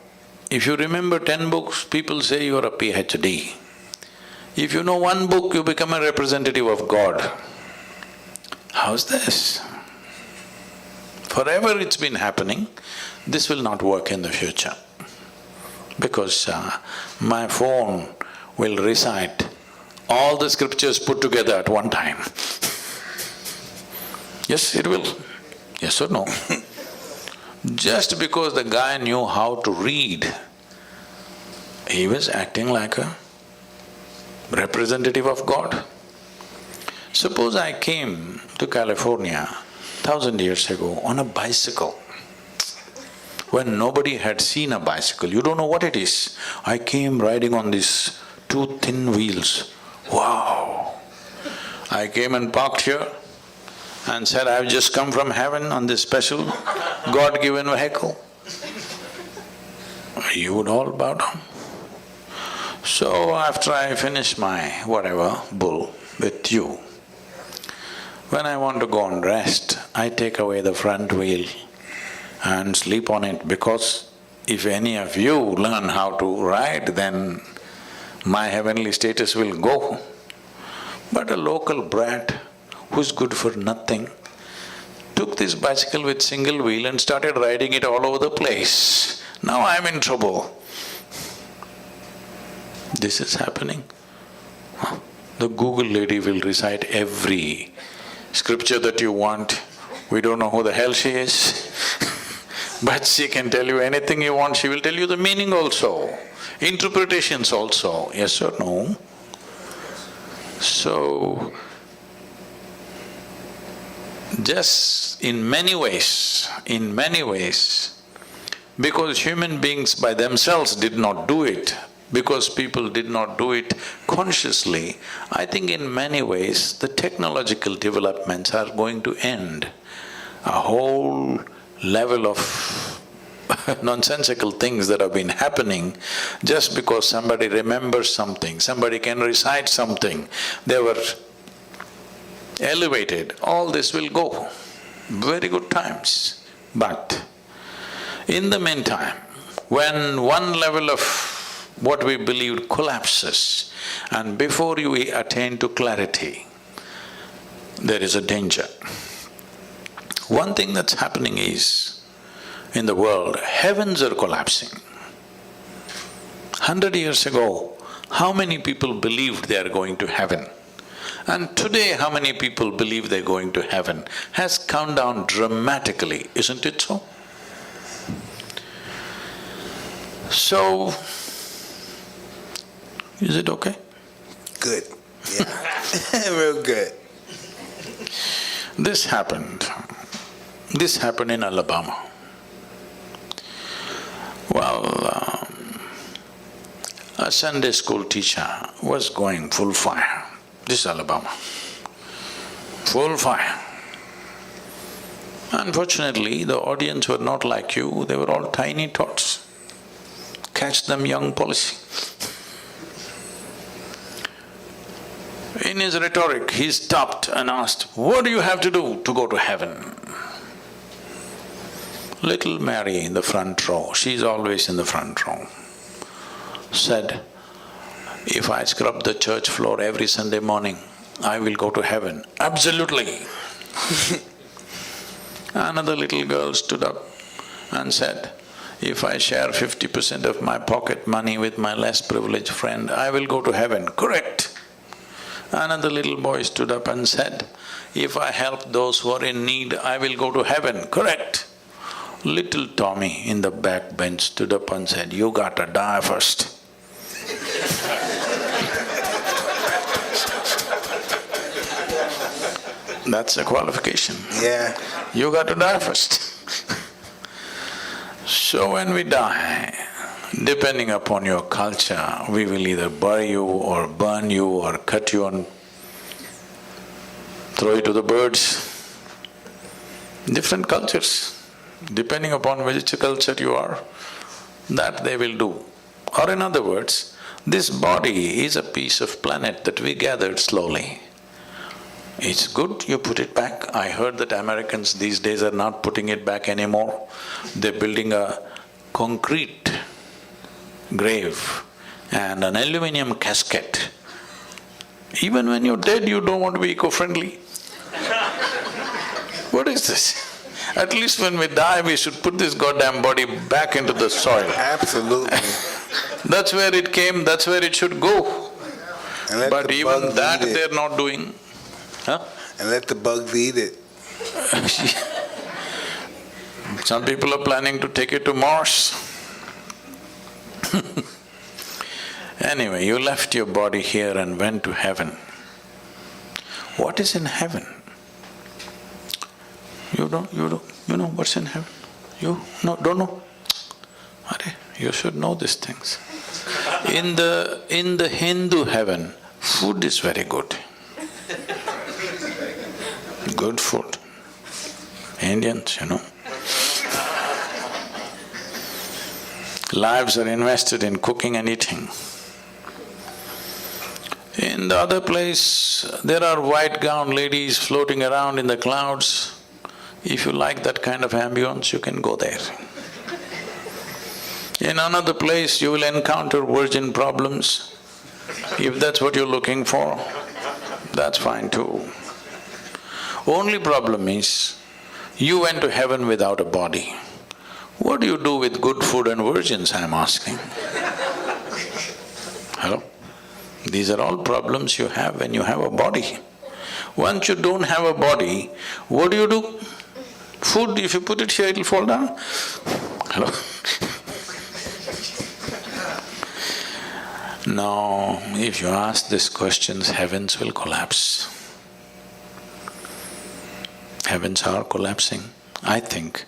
Speaker 4: If you remember 10 books, people say you are a PhD. If you know one book, you become a representative of God. How's this? Forever it's been happening. This will not work in the future, because my phone will recite all the scriptures put together at one time. Yes, it will. Yes or no? Just because the guy knew how to read, he was acting like a representative of God. Suppose I came to California 1,000 years ago on a bicycle, when nobody had seen a bicycle. You don't know what it is. I came riding on these two thin wheels. Wow! I came and parked here and said, I've just come from heaven on this special God-given vehicle. You would all bow down. So after I finish my whatever bull with you, when I want to go and rest, I take away the front wheel and sleep on it, because if any of you learn how to ride, then my heavenly status will go. But a local brat who's good for nothing took this bicycle with single wheel and started riding it all over the place. Now I'm in trouble. This is happening. The Google lady will recite every scripture that you want. We don't know who the hell she is. But she can tell you anything you want, she will tell you the meaning also, interpretations also, yes or no? So, just in many ways, because human beings by themselves did not do it, because people did not do it consciously, I think in many ways the technological developments are going to end. A whole level of nonsensical things that have been happening just because somebody remembers something, somebody can recite something, they were elevated, all this will go. Very good times. But in the meantime, when one level of what we believed collapses, and before you attain to clarity, there is a danger. One thing that's happening is, in the world, heavens are collapsing. 100 years ago, how many people believed they are going to heaven? And today, how many people believe they're going to heaven has come down dramatically, isn't it so? So, is it okay?
Speaker 1: Good, yeah. Real good.
Speaker 4: This happened in Alabama. Well, a Sunday school teacher was going full fire. This is Alabama. Full fire. Unfortunately, the audience were not like you, they were all tiny tots. Catch them young policy. In his rhetoric, he stopped and asked, "What do you have to do to go to heaven?" Little Mary in the front row, she's always in the front row, said, "If I scrub the church floor every Sunday morning, I will go to heaven." "Absolutely." Another little girl stood up and said, "If I share 50% of my pocket money with my less privileged friend, I will go to heaven." "Correct." Another little boy stood up and said, "If I help those who are in need, I will go to heaven." "Correct." Little Tommy in the back bench stood up and said, "You gotta die first." That's a qualification.
Speaker 1: Yeah.
Speaker 4: You got to die first. So when we die, depending upon your culture, we will either bury you or burn you or cut you and throw you to the birds. Different cultures, depending upon which culture you are, that they will do. Or in other words, this body is a piece of planet that we gathered slowly. It's good you put it back. I heard that Americans these days are not putting it back anymore. They're building a concrete grave and an aluminum casket. Even when you're dead, you don't want to be eco-friendly. What is this? At least when we die, we should put this goddamn body back into the soil.
Speaker 1: Absolutely.
Speaker 4: That's where it came, that's where it should go.
Speaker 1: And let
Speaker 4: But
Speaker 1: the
Speaker 4: even
Speaker 1: bugs
Speaker 4: that
Speaker 1: eat it.
Speaker 4: they're not doing. Huh?
Speaker 1: And let the bugs eat it.
Speaker 4: Some people are planning to take it to Mars. Anyway, you left your body here and went to heaven. What is in heaven? You know what's in heaven? You don't know? Arey, you should know these things. In the Hindu heaven, food is very good. Good food. Indians, lives are invested in cooking and eating. In the other place, there are white gowned ladies floating around in the clouds. If you like that kind of ambience, you can go there. In another place, you will encounter virgin problems. If that's what you're looking for, that's fine too. Only problem is, you went to heaven without a body. What do you do with good food and virgins, I'm asking? Hello? These are all problems you have when you have a body. Once you don't have a body, what do? Food, if you put it here, it'll fall down. Hello? No, if you ask these questions, heavens will collapse. Heavens are collapsing. I think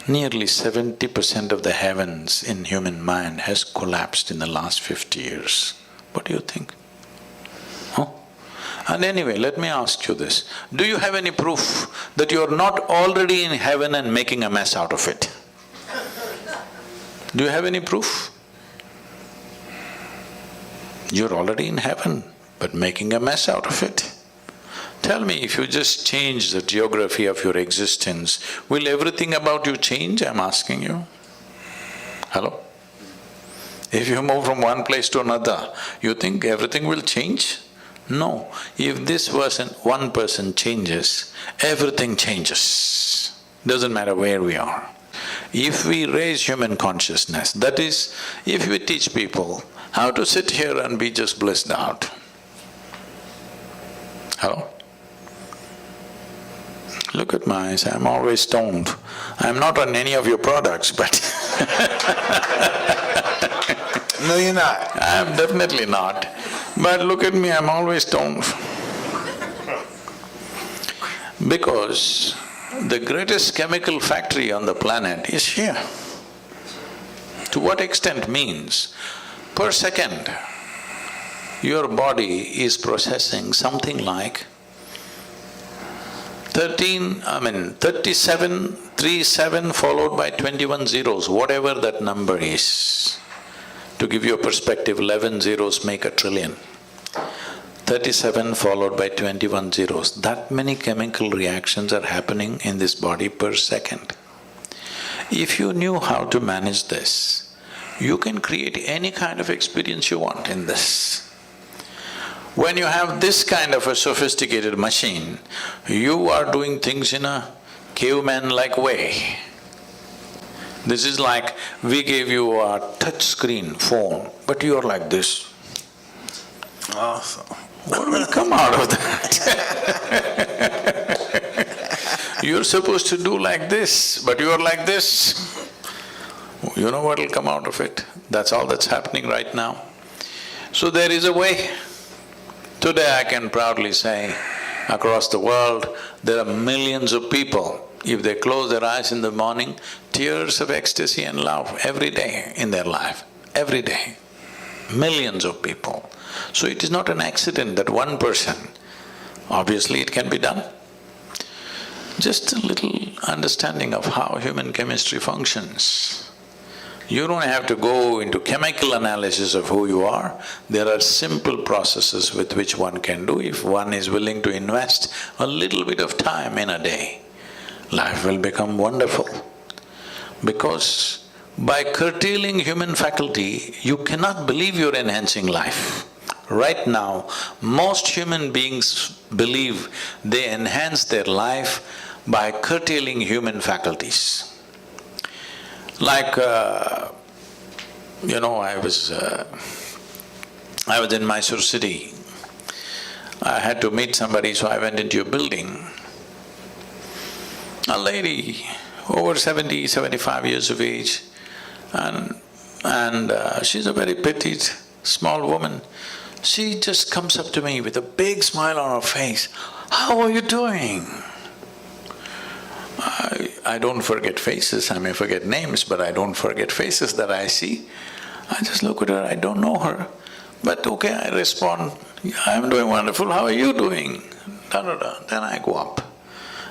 Speaker 4: nearly 70% of the heavens in human mind has collapsed in the last 50 years. What do you think? Huh? And anyway, let me ask you this. Do you have any proof that you're not already in heaven and making a mess out of it? Do you have any proof? You're already in heaven, but making a mess out of it. Tell me, if you just change the geography of your existence, will everything about you change, I'm asking you? Hello? If you move from one place to another, you think everything will change? No. If this one person changes, everything changes. Doesn't matter where we are. If we raise human consciousness, that is, if we teach people how to sit here and be just blissed out. Hello? Look at my eyes, I'm always stoned. I'm not on any of your products, but
Speaker 1: No, you're not.
Speaker 4: I'm definitely not. But look at me, I'm always stoned. Because the greatest chemical factory on the planet is here. To what extent means, per second, your body is processing something like 37 followed by 21 zeros, whatever that number is. To give you a perspective, 11 zeros make a trillion. 37 followed by 21 zeros. That many chemical reactions are happening in this body per second. If you knew how to manage this, you can create any kind of experience you want in this. When you have this kind of a sophisticated machine, you are doing things in a caveman-like way. This is like we gave you a touch screen phone, but you're like this.
Speaker 1: Awesome.
Speaker 4: What will come out of that? You're supposed to do like this, but you're like this. You know what will come out of it? That's all that's happening right now. So there is a way. Today I can proudly say, across the world, there are millions of people, if they close their eyes in the morning, tears of ecstasy and love every day in their life, every day. Millions of people. So it is not an accident that one person, obviously it can be done. Just a little understanding of how human chemistry functions. You don't have to go into chemical analysis of who you are. There are simple processes with which one can do if one is willing to invest a little bit of time in a day. Life will become wonderful. Because by curtailing human faculty, you cannot believe you're enhancing life. Right now, most human beings believe they enhance their life by curtailing human faculties. Like, I was in Mysore city. I had to meet somebody, so I went into a building. A lady, over 70, 75 years of age, and she's a very petite, small woman. She just comes up to me with a big smile on her face. "How are you doing?" I don't forget faces, I may forget names, but I don't forget faces that I see. I just look at her, I don't know her. But okay, I respond, "I'm doing wonderful, how are you doing?" Da-da-da. Then I go up.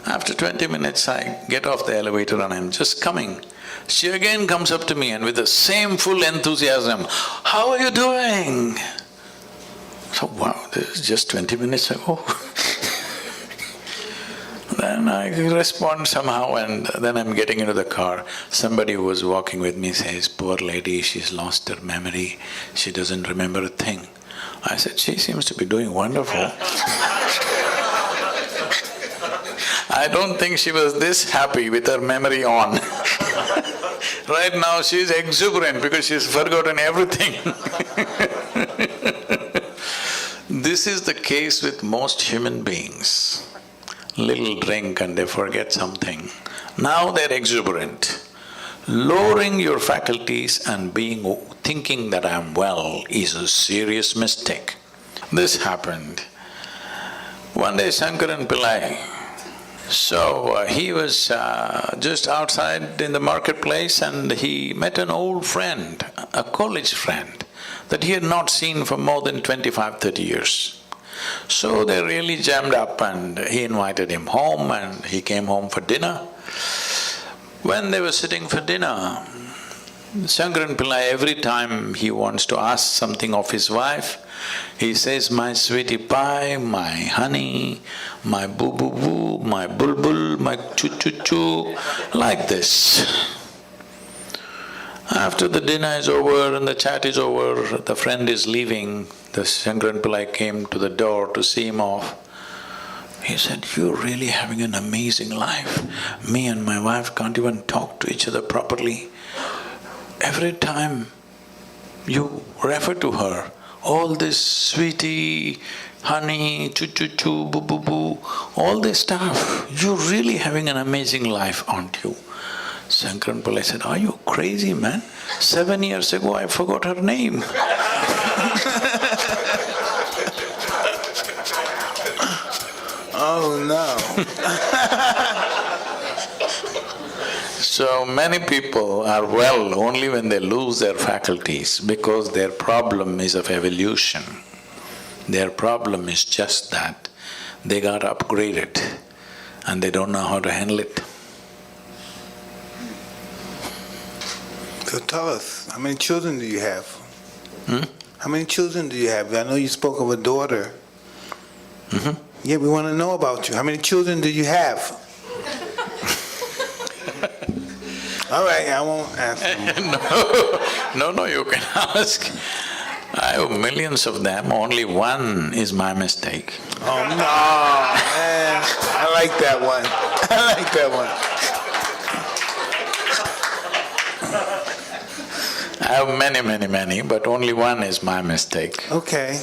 Speaker 4: After 20 minutes, I get off the elevator and I'm just coming. She again comes up to me and with the same full enthusiasm, "How are you doing?" So, wow, this is just 20 minutes ago. Then I respond somehow and then I'm getting into the car. Somebody who was walking with me says, "Poor lady, she's lost her memory, she doesn't remember a thing." I said, "She seems to be doing wonderful." I don't think she was this happy with her memory on. Right now she's exuberant because she's forgotten everything. This is the case with most human beings. Little drink and they forget something. Now they're exuberant. Lowering your faculties and thinking that I'm well is a serious mistake. This happened. One day Shankaran Pillai, he was just outside in the marketplace and he met an old friend, a college friend, that he had not seen for more than 25–30 years. So they really jammed up and he invited him home and he came home for dinner. When they were sitting for dinner, Shankaran Pillai, every time he wants to ask something of his wife, he says, "My sweetie pie, my honey, my boo-boo-boo, my bulbul, my choo-choo-choo," like this. After the dinner is over and the chat is over, the friend is leaving, the Shankaran Pillai came to the door to see him off. He said, "You're really having an amazing life. Me and my wife can't even talk to each other properly. Every time you refer to her, all this sweetie, honey, choo-choo-choo, boo-boo-boo, all this stuff, you're really having an amazing life, aren't you?" Shankaran Pillai said, "Are you crazy, man? 7 years ago I forgot her name."
Speaker 1: Oh no.
Speaker 4: So many people are well only when they lose their faculties because their problem is of evolution. Their problem is just that they got upgraded and they don't know how to handle it.
Speaker 1: So tell us, how many children do you have? How many children do you have? I know you spoke of a daughter. Yeah, we want to know about you. How many children do you have? All right, I won't answer.
Speaker 4: No, you can ask. I have millions of them, only one is my mistake.
Speaker 1: Oh, no, man. I like that one. I like that one.
Speaker 4: I have many, but only one is my mistake.
Speaker 1: Okay.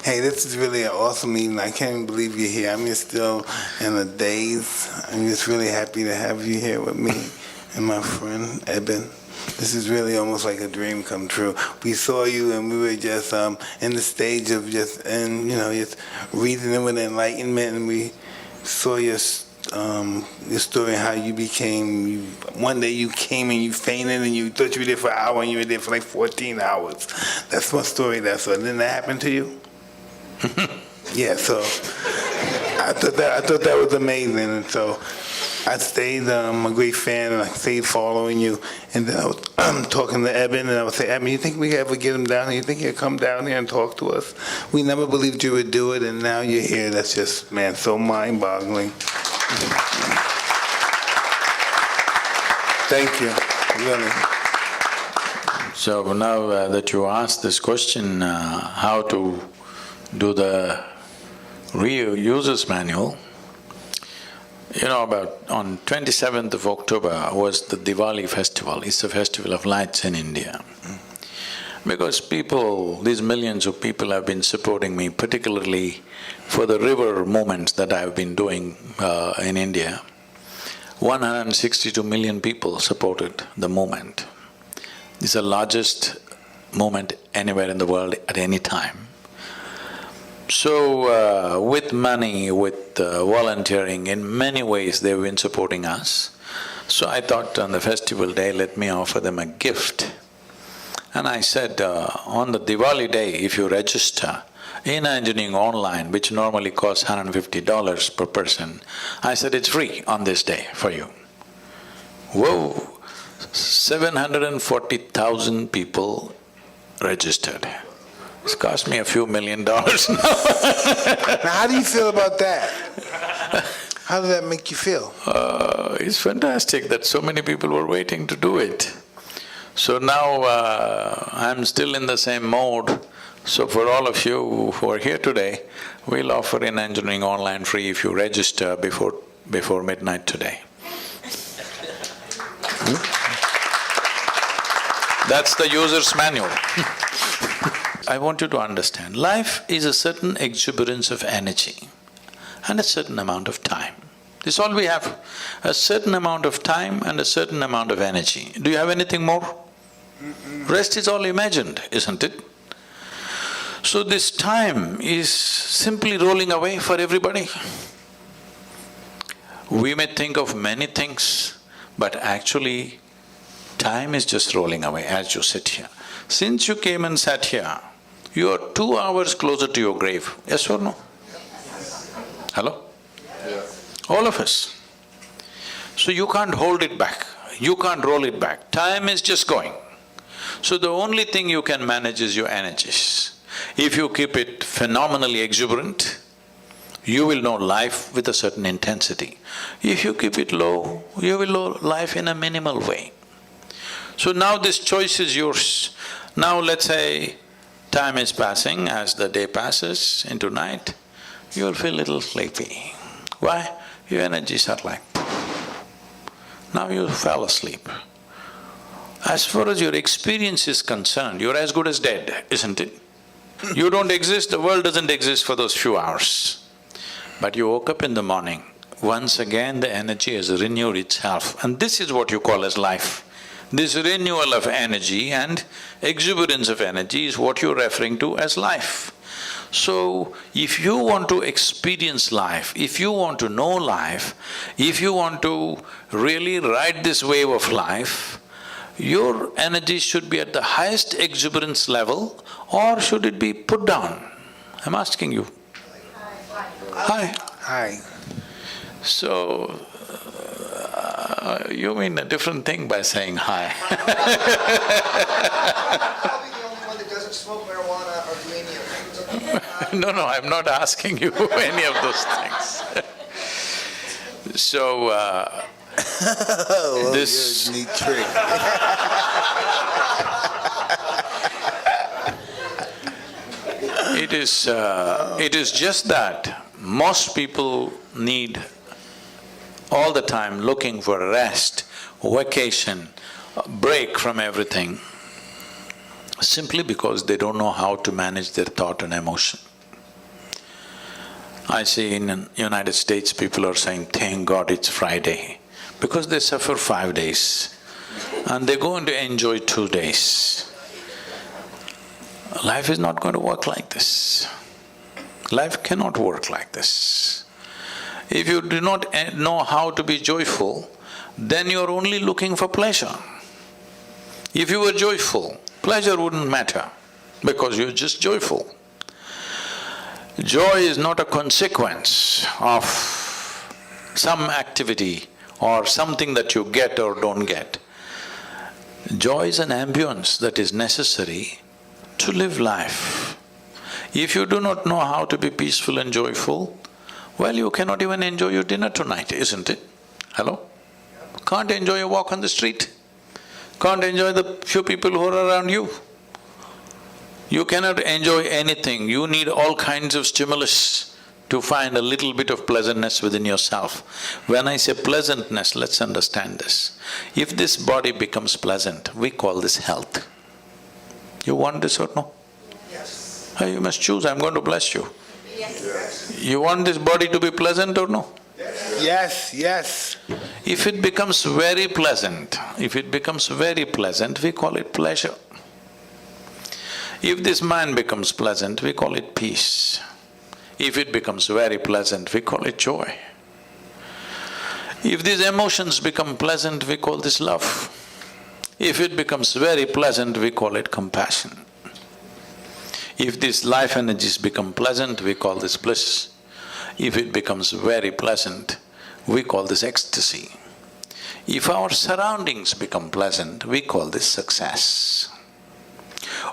Speaker 1: Hey, this is really an awesome evening. I can't even believe you're here. I'm just still in a daze. I'm just really happy to have you here with me and my friend, Eben. This is really almost like a dream come true. We saw you and we were just in the stage of just reasoning with enlightenment, and we saw your story, how you became, one day you came and you fainted and you thought you were there for an hour and you were there for like 14 hours. That's my story. Didn't that happen to you? Yeah, so I thought that was amazing, and so I stayed a great fan, and I stayed following you. And then I was talking to Eben, and I would say, Eben, you think we could ever get him down here? You think he'd come down here and talk to us? We never believed you would do it, and now you're here. That's just, man, so mind-boggling. Thank you, really.
Speaker 4: So now that you asked this question, how to do the user's manual, about on 27th of October was the Diwali festival. It's a festival of lights in India. Because these millions of people have been supporting me, particularly for the river movements that I've been doing in India. 162 million people supported the movement. It's the largest movement anywhere in the world at any time. So, with money, with volunteering, in many ways they've been supporting us. So I thought on the festival day, let me offer them a gift. And I said, on the Diwali day, if you register in engineering online, which normally costs $150 per person, I said it's free on this day for you. Whoa! 740,000 people registered. It's cost me a few $1 million now.
Speaker 1: Now, how do you feel about that? How does that make you feel?
Speaker 4: It's fantastic that so many people were waiting to do it. So now I'm still in the same mode. So for all of you who are here today, we'll offer in engineering online free if you register before midnight today. That's the user's manual. I want you to understand, life is a certain exuberance of energy and a certain amount of time. This is all we have, a certain amount of time and a certain amount of energy. Do you have anything more? Rest is all imagined, isn't it? So this time is simply rolling away for everybody. We may think of many things, but actually time is just rolling away as you sit here. Since you came and sat here, you are 2 hours closer to your grave, yes or no? Hello?
Speaker 2: Yeah.
Speaker 4: All of us. So you can't hold it back, you can't roll it back, time is just going. So the only thing you can manage is your energies. If you keep it phenomenally exuberant, you will know life with a certain intensity. If you keep it low, you will know life in a minimal way. So now this choice is yours. Now let's say time is passing, as the day passes into night, you'll feel a little sleepy. Why? Your energies are like… Now you fell asleep. As far as your experience is concerned, you're as good as dead, isn't it? You don't exist, the world doesn't exist for those few hours. But you woke up in the morning, once again the energy has renewed itself, and this is what you call as life. This renewal of energy and exuberance of energy is what you're referring to as life. So, if you want to experience life, if you want to know life, if you want to really ride this wave of life, your energy should be at the highest exuberance level or should it be put down? I'm asking you. Hi.
Speaker 1: Hi.
Speaker 4: So, you mean a different thing by saying hi.
Speaker 5: Probably the only one that doesn't smoke marijuana or do any of them.
Speaker 4: No, I'm not asking you any of those things. So,
Speaker 1: Oh,
Speaker 4: This-
Speaker 1: you're a neat trick.
Speaker 4: it is just that most people need all the time looking for rest, vacation, break from everything, simply because they don't know how to manage their thought and emotion. I see in the United States, people are saying, thank God it's Friday, because they suffer 5 days and they're going to enjoy 2 days. Life is not going to work like this. Life cannot work like this. If you do not know how to be joyful, then you're only looking for pleasure. If you were joyful, pleasure wouldn't matter because you're just joyful. Joy is not a consequence of some activity or something that you get or don't get. Joy is an ambience that is necessary to live life. If you do not know how to be peaceful and joyful, well, you cannot even enjoy your dinner tonight, isn't it? Hello? Can't enjoy a walk on the street. Can't enjoy the few people who are around you. You cannot enjoy anything. You need all kinds of stimulus to find a little bit of pleasantness within yourself. When I say pleasantness, let's understand this. If this body becomes pleasant, we call this health. You want this or no?
Speaker 5: Yes.
Speaker 4: You must choose, I'm going to bless you.
Speaker 5: Yes.
Speaker 4: You want this body to be pleasant or no?
Speaker 1: Yes, yes.
Speaker 4: If it becomes very pleasant, we call it pleasure. If this mind becomes pleasant, we call it peace. If it becomes very pleasant, we call it joy. If these emotions become pleasant, we call this love. If it becomes very pleasant, we call it compassion. If these life energies become pleasant, we call this bliss. If it becomes very pleasant, we call this ecstasy. If our surroundings become pleasant, we call this success.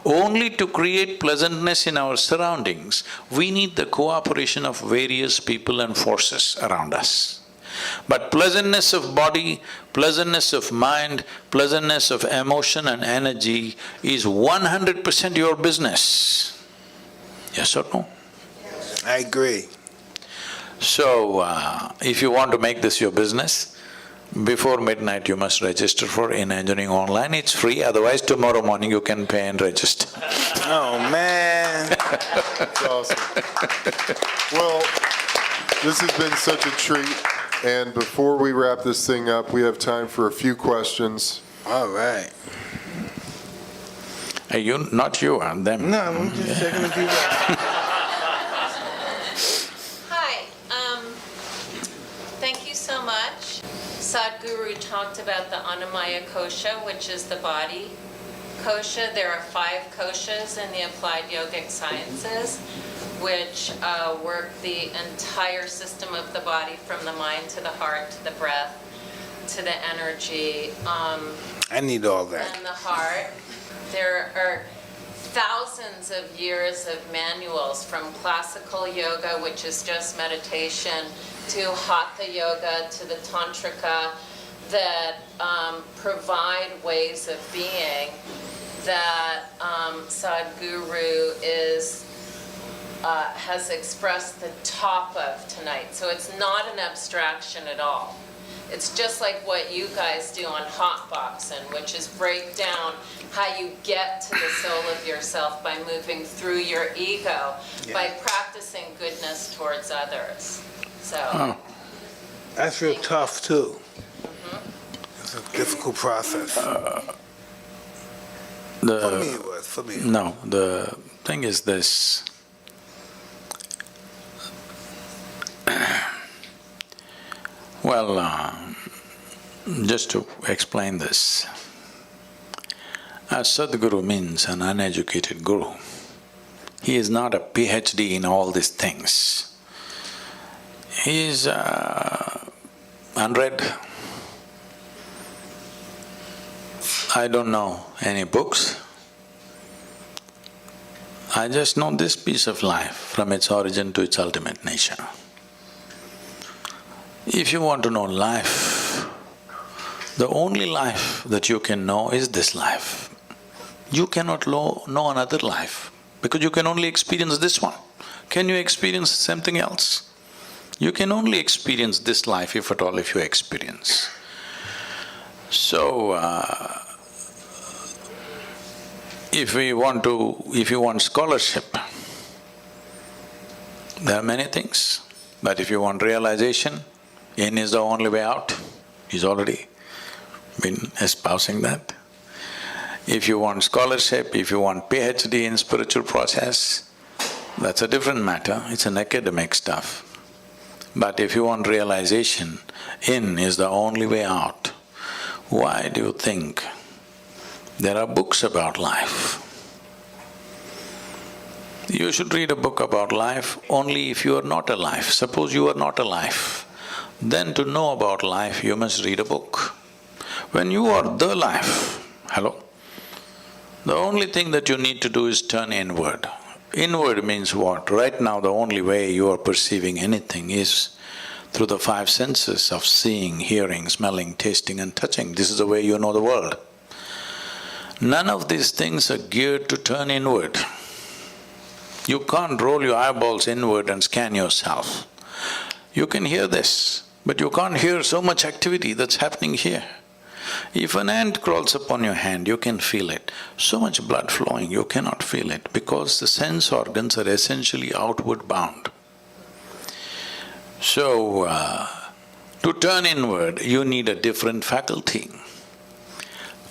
Speaker 4: Only to create pleasantness in our surroundings, we need the cooperation of various people and forces around us. But pleasantness of body, pleasantness of mind, pleasantness of emotion and energy is 100% your business. Yes or no?
Speaker 1: I agree.
Speaker 4: So, if you want to make this your business, before midnight you must register for Inner Engineering Online. It's free, otherwise tomorrow morning you can pay and register.
Speaker 1: Oh, man.
Speaker 2: That's awesome. Well, this has been such a treat, and before we wrap this thing up, we have time for a few questions.
Speaker 1: All right.
Speaker 4: Not you, and them.
Speaker 1: No, I'm just checking if you
Speaker 6: Hi, thank you so much. Sadhguru talked about the Annamaya kosha, which is the body kosha. There are 5 koshas in the applied yogic sciences, which work the entire system of the body, from the mind to the heart, to the breath, to the energy,
Speaker 1: I need all that.
Speaker 6: and the heart. There are thousands of years of manuals, from classical yoga, which is just meditation, to hatha yoga, to the tantrika, that provide ways of being that Sadhguru has expressed the top of tonight. So it's not an abstraction at all. It's just like what you guys do on Hotboxing, which is break down how you get to the soul of yourself by moving through your ego, by practicing goodness towards others. So,
Speaker 1: That's real tough, too. It's a difficult process. For me it was, for me.
Speaker 4: No, the thing is this. Well, just to explain this, Sadhguru means an uneducated guru. He is not a PhD in all these things. He is unread. I don't know any books. I just know this piece of life from its origin to its ultimate nature. If you want to know life, the only life that you can know is this life. You cannot know another life because you can only experience this one. Can you experience something else? You can only experience this life, if at all, if you experience. So, if you want scholarship, there are many things. But if you want realization, in is the only way out. He's already been espousing that. If you want scholarship, if you want PhD in spiritual process, that's a different matter, it's an academic stuff. But if you want realization, in is the only way out. Why do you think there are books about life? You should read a book about life only if you are not alive. Suppose you are not alive, then to know about life you must read a book. When you are the life, hello? The only thing that you need to do is turn inward. Inward means what? Right now the only way you are perceiving anything is through the five senses of seeing, hearing, smelling, tasting and touching. This is the way you know the world. None of these things are geared to turn inward. You can't roll your eyeballs inward and scan yourself. You can hear this, but you can't hear so much activity that's happening here. If an ant crawls upon your hand, you can feel it. So much blood flowing, you cannot feel it because the sense organs are essentially outward bound. So, to turn inward, you need a different faculty.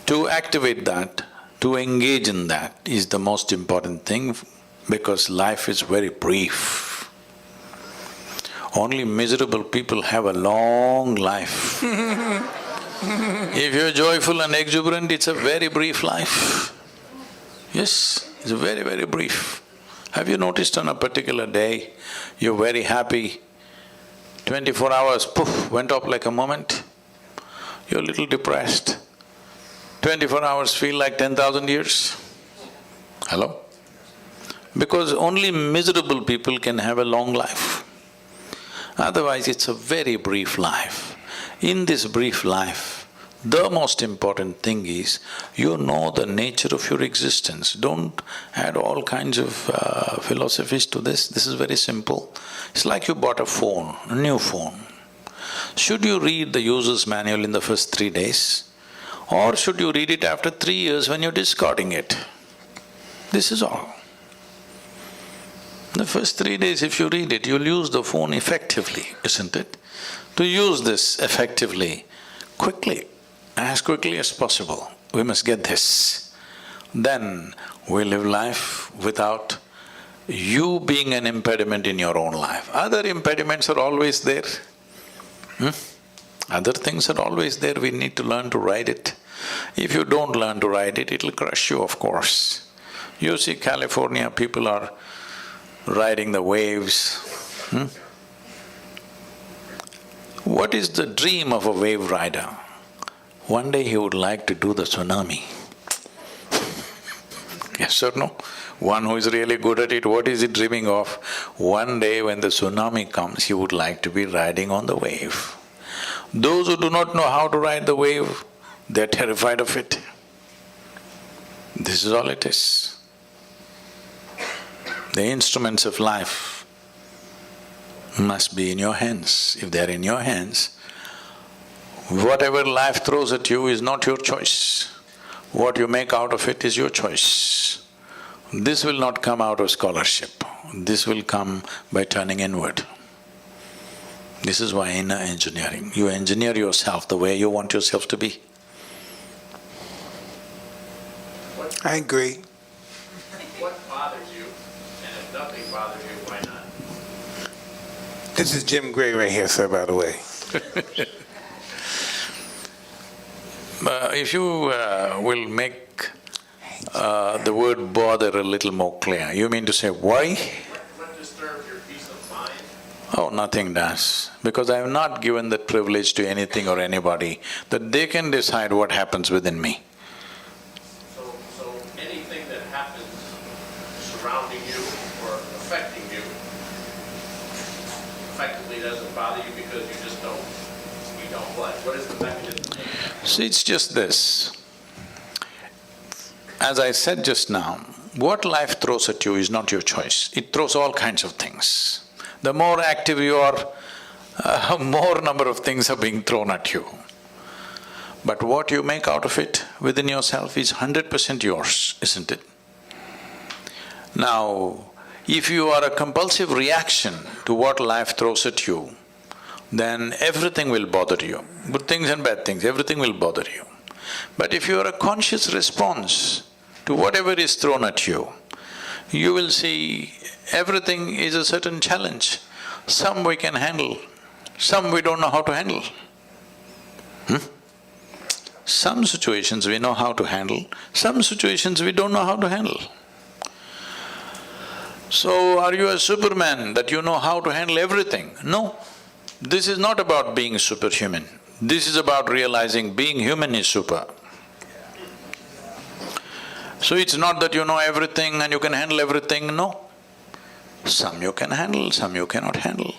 Speaker 4: To activate that, to engage in that is the most important thing because life is very brief. Only miserable people have a long life. If you're joyful and exuberant, it's a very brief life. Yes, it's very, very brief. Have you noticed on a particular day, you're very happy, 24 hours, poof, went up like a moment? You're a little depressed. 24 hours feel like 10,000 years. Hello? Because only miserable people can have a long life. Otherwise, it's a very brief life. In this brief life, the most important thing is you know the nature of your existence. Don't add all kinds of philosophies to this. This is very simple. It's like you bought a phone, a new phone. Should you read the user's manual in the first 3 days? Or should you read it after 3 years when you're discarding it? This is all. The first 3 days if you read it, you'll use the phone effectively, isn't it? To use this effectively, quickly, as quickly as possible, we must get this. Then we live life without you being an impediment in your own life. Other impediments are always there. Other things are always there, we need to learn to ride it. If you don't learn to ride it, it'll crush you, of course. You see California, people are riding the waves. What is the dream of a wave rider? One day he would like to do the tsunami. Yes or no? One who is really good at it, what is he dreaming of? One day when the tsunami comes, he would like to be riding on the wave. Those who do not know how to ride the wave, they're terrified of it. This is all it is. The instruments of life must be in your hands. If they're in your hands, whatever life throws at you is not your choice. What you make out of it is your choice. This will not come out of scholarship. This will come by turning inward. This is why inner engineering. You engineer yourself the way you want yourself to be.
Speaker 1: I agree.
Speaker 3: What bothers you, and if nothing bothers you, why not?
Speaker 1: This is Jim Gray right here, sir, by the way.
Speaker 4: If you will make the word bother a little more clear, you mean to say why?
Speaker 3: What disturbs your peace of mind?
Speaker 4: Oh, nothing does, because I have not given that privilege to anything or anybody that they can decide what happens within me.
Speaker 3: So anything that happens surrounding you or affecting you effectively doesn't bother you because you don't what? What is the mechanism?
Speaker 4: See, it's just this. As I said just now, what life throws at you is not your choice. It throws all kinds of things. The more active you are, more number of things are being thrown at you. But what you make out of it within yourself is 100% yours, isn't it? Now, if you are a compulsive reaction to what life throws at you, then everything will bother you. Good things and bad things, everything will bother you. But if you are a conscious response to whatever is thrown at you, you will see everything is a certain challenge. Some we can handle, some we don't know how to handle. Some situations we know how to handle, some situations we don't know how to handle. So, are you a Superman that you know how to handle everything? No. This is not about being superhuman. This is about realizing being human is super. So it's not that you know everything and you can handle everything, no. Some you can handle, some you cannot handle.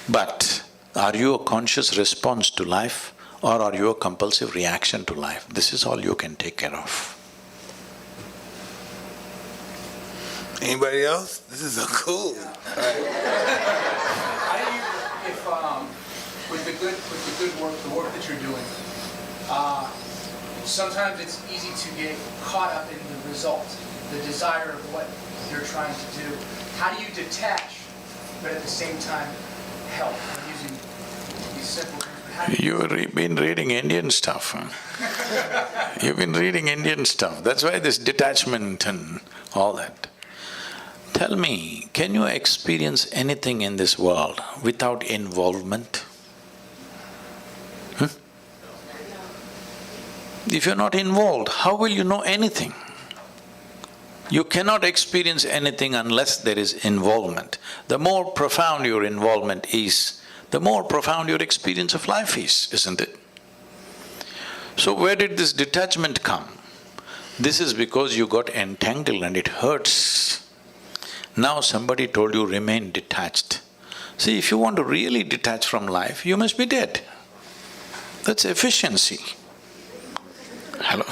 Speaker 4: But are you a conscious response to life or are you a compulsive reaction to life? This is all you can take care of.
Speaker 1: Anybody else? This is so cool.
Speaker 7: How do you, if, with the good work, the work that you're doing, sometimes it's easy to get caught up in the result, the desire of what you're trying to do. How do you detach, but at the same time help? I'm using these simple things, but how do you…
Speaker 4: You've been reading Indian stuff, huh? You've been reading Indian stuff, that's why this detachment and all that. Tell me, can you experience anything in this world without involvement? If you're not involved, how will you know anything? You cannot experience anything unless there is involvement. The more profound your involvement is, the more profound your experience of life is, isn't it? So where did this detachment come? This is because you got entangled and it hurts. Now somebody told you remain detached. See, if you want to really detach from life, you must be dead. That's efficiency. Hello?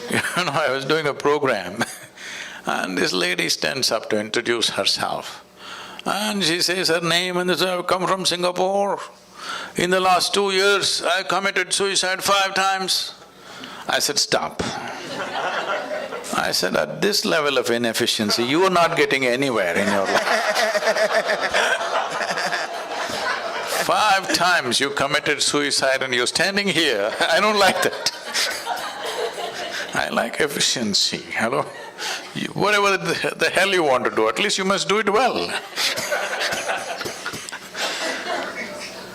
Speaker 4: You know, I was doing a program and this lady stands up to introduce herself. And she says her name and says, I've come from Singapore. In the last 2 years, I committed suicide 5 times. I said, stop. I said, at this level of inefficiency, you are not getting anywhere in your life. 5 times you committed suicide and you're standing here, I don't like that. I like efficiency, hello? Whatever the hell you want to do, at least you must do it well.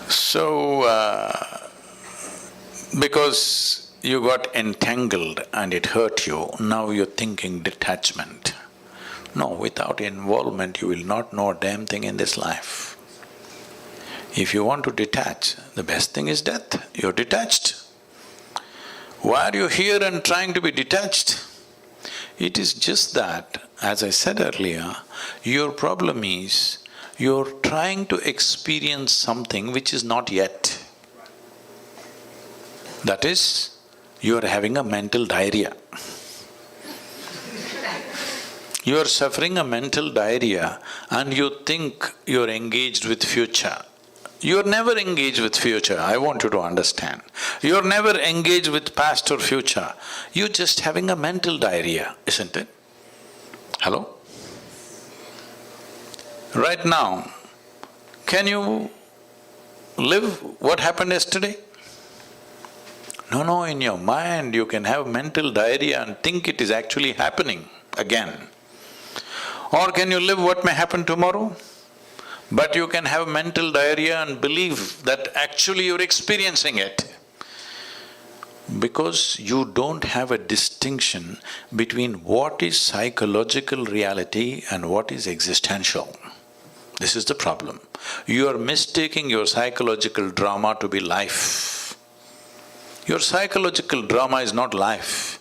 Speaker 4: So, because you got entangled and it hurt you, now you're thinking detachment. No, without involvement you will not know a damn thing in this life. If you want to detach, the best thing is death, you're detached. Why are you here and trying to be detached? It is just that, as I said earlier, your problem is you're trying to experience something which is not yet. That is, you are having a mental diarrhea. You are suffering a mental diarrhea and you think you're engaged with future. You're never engaged with future, I want you to understand. You're never engaged with past or future. You're just having a mental diarrhea, isn't it? Hello? Right now, can you live what happened yesterday? No, in your mind you can have mental diarrhea and think it is actually happening again. Or can you live what may happen tomorrow? But you can have mental diarrhea and believe that actually you're experiencing it. Because you don't have a distinction between what is psychological reality and what is existential. This is the problem. You are mistaking your psychological drama to be life. Your psychological drama is not life.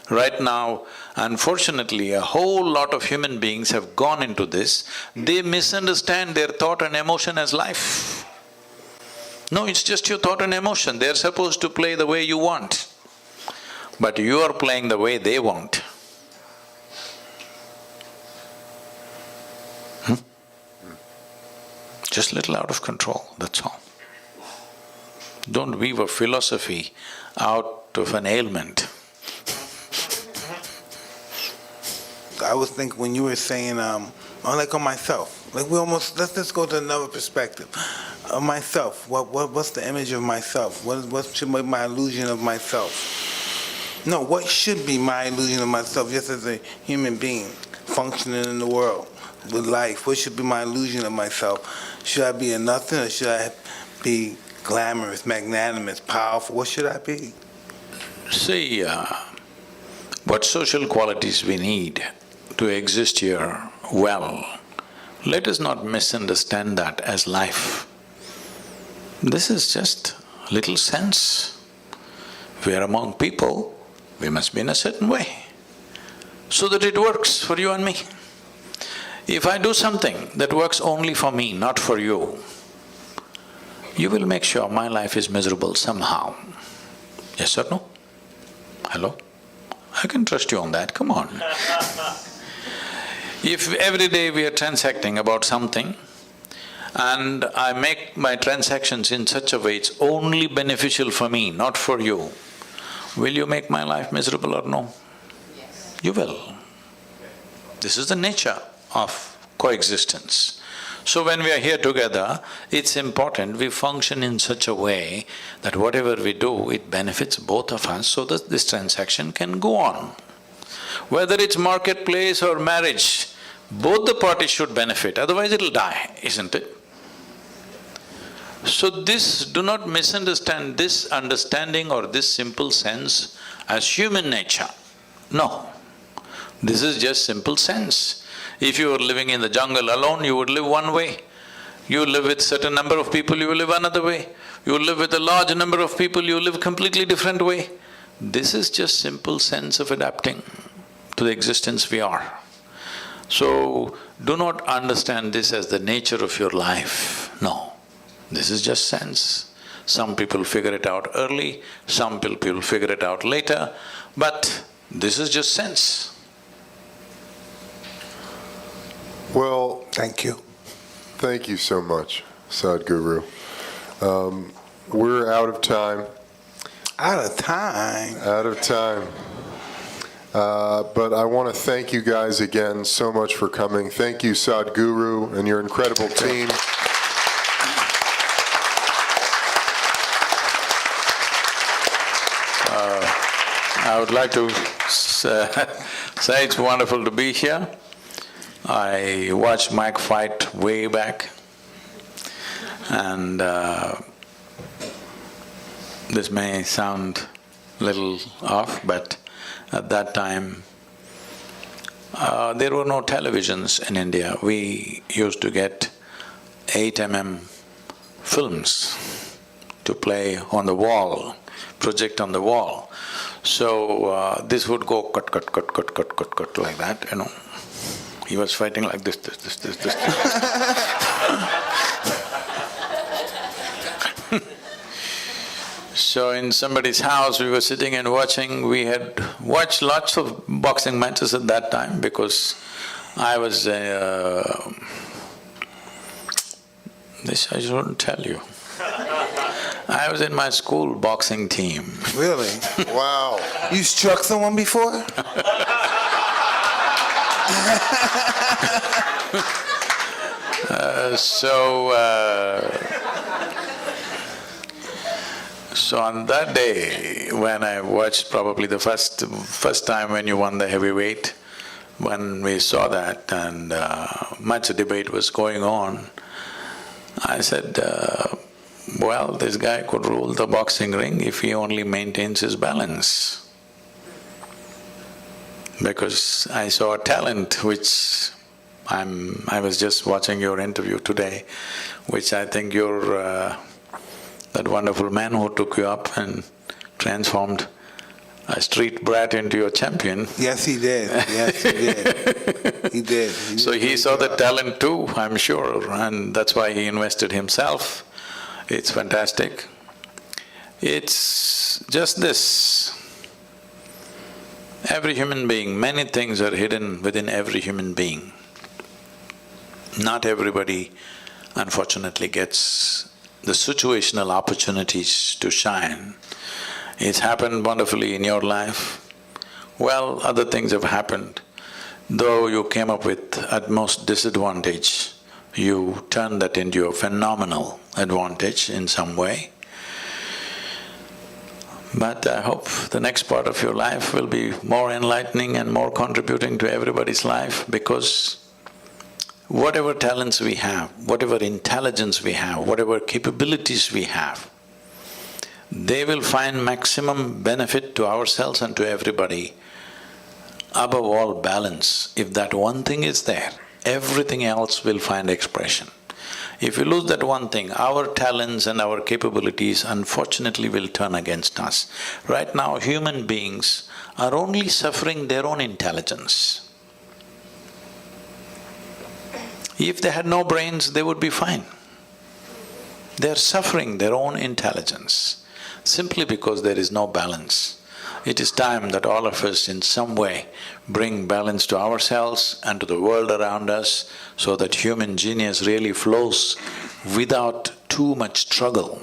Speaker 4: Right now, unfortunately, a whole lot of human beings have gone into this. They misunderstand their thought and emotion as life. No, it's just your thought and emotion. They're supposed to play the way you want, but you are playing the way they want. Just little out of control, that's all. Don't weave a philosophy out of an ailment.
Speaker 1: I was thinking when you were saying, like on myself, like we almost, let's just go to another perspective. Myself, what's the image of myself? What should be my illusion of myself? No, what should be my illusion of myself just as a human being functioning in the world with life? What should be my illusion of myself? Should I be a nothing or should I be glamorous, magnanimous, powerful? What should I be?
Speaker 4: See, what social qualities we need to exist here well, let us not misunderstand that as life. This is just little sense. We are among people, we must be in a certain way, so that it works for you and me. If I do something that works only for me, not for you, you will make sure my life is miserable somehow. Yes or no? Hello? I can trust you on that, come on. If every day we are transacting about something and I make my transactions in such a way it's only beneficial for me, not for you, will you make my life miserable or no?
Speaker 6: Yes.
Speaker 4: You will. This is the nature of coexistence. So when we are here together, it's important we function in such a way that whatever we do, it benefits both of us so that this transaction can go on. Whether it's marketplace or marriage, both the parties should benefit, otherwise it'll die, isn't it? So this, do not misunderstand this understanding or this simple sense as human nature. No, this is just simple sense. If you were living in the jungle alone, you would live one way. You live with certain number of people, you will live another way. You live with a large number of people, you live completely different way. This is just simple sense of adapting to the existence we are. So, do not understand this as the nature of your life, no. This is just sense. Some people figure it out early, some people figure it out later, but this is just sense.
Speaker 2: Well,
Speaker 1: Thank you.
Speaker 2: thank you so much, Sadhguru. We're out of time.
Speaker 1: Out of time.
Speaker 2: Out of time. But I want to thank you guys again so much for coming. Thank you, Sadhguru, and your incredible team.
Speaker 4: I would like to say it's wonderful to be here. I watched Mike fight way back, and this may sound little off, but at that time, there were no televisions in India. We used to get 8 mm films to play on the wall, project on the wall. So this would go cut, cut, cut, cut, cut, cut, cut like that, you know. He was fighting like this. So in somebody's house, we were sitting and watching. We had watched lots of boxing matches at that time because I was this I shouldn't tell you. I was in my school boxing team.
Speaker 1: Really?
Speaker 2: Wow.
Speaker 1: You struck someone before?
Speaker 4: So on that day, when I watched probably the first time when you won the heavyweight, when we saw that and much debate was going on, I said, well, this guy could rule the boxing ring if he only maintains his balance. Because I saw a talent which I was just watching your interview today, which I think you're that wonderful man who took you up and transformed a street brat into a champion.
Speaker 1: Yes, he did. Yes, he did. He did.
Speaker 4: So he saw the talent too, I'm sure, and that's why he invested himself. It's fantastic. It's just this. Every human being, many things are hidden within every human being. Not everybody, unfortunately, gets the situational opportunities to shine. It's happened wonderfully in your life. Well, other things have happened. Though you came up with utmost disadvantage, you turned that into a phenomenal advantage in some way. But I hope the next part of your life will be more enlightening and more contributing to everybody's life, because whatever talents we have, whatever intelligence we have, whatever capabilities we have, they will find maximum benefit to ourselves and to everybody. Above all, balance. If that one thing is there, everything else will find expression. If we lose that one thing, our talents and our capabilities unfortunately will turn against us. Right now, human beings are only suffering their own intelligence. If they had no brains, they would be fine. They're suffering their own intelligence simply because there is no balance. It is time that all of us in some way bring balance to ourselves and to the world around us so that human genius really flows without too much struggle.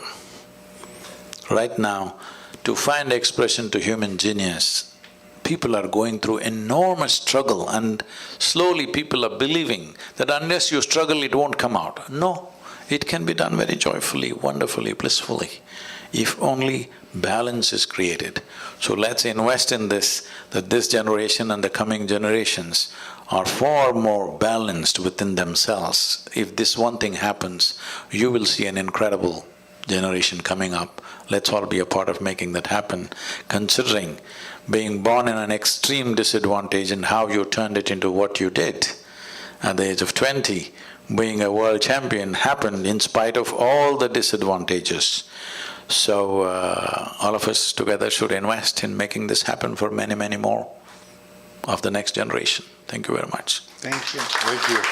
Speaker 4: Right now, to find expression to human genius, people are going through enormous struggle, and slowly people are believing that unless you struggle, it won't come out. No, it can be done very joyfully, wonderfully, blissfully, if only balance is created. So let's invest in this, that this generation and the coming generations are far more balanced within themselves. If this one thing happens, you will see an incredible generation coming up. Let's all be a part of making that happen, considering being born in an extreme disadvantage and how you turned it into what you did. At the age of 20, being a world champion happened in spite of all the disadvantages. So, all of us together should invest in making this happen for many, many more of the next generation. Thank you very much.
Speaker 1: Thank you.
Speaker 2: Thank you.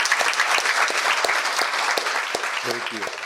Speaker 2: Thank you.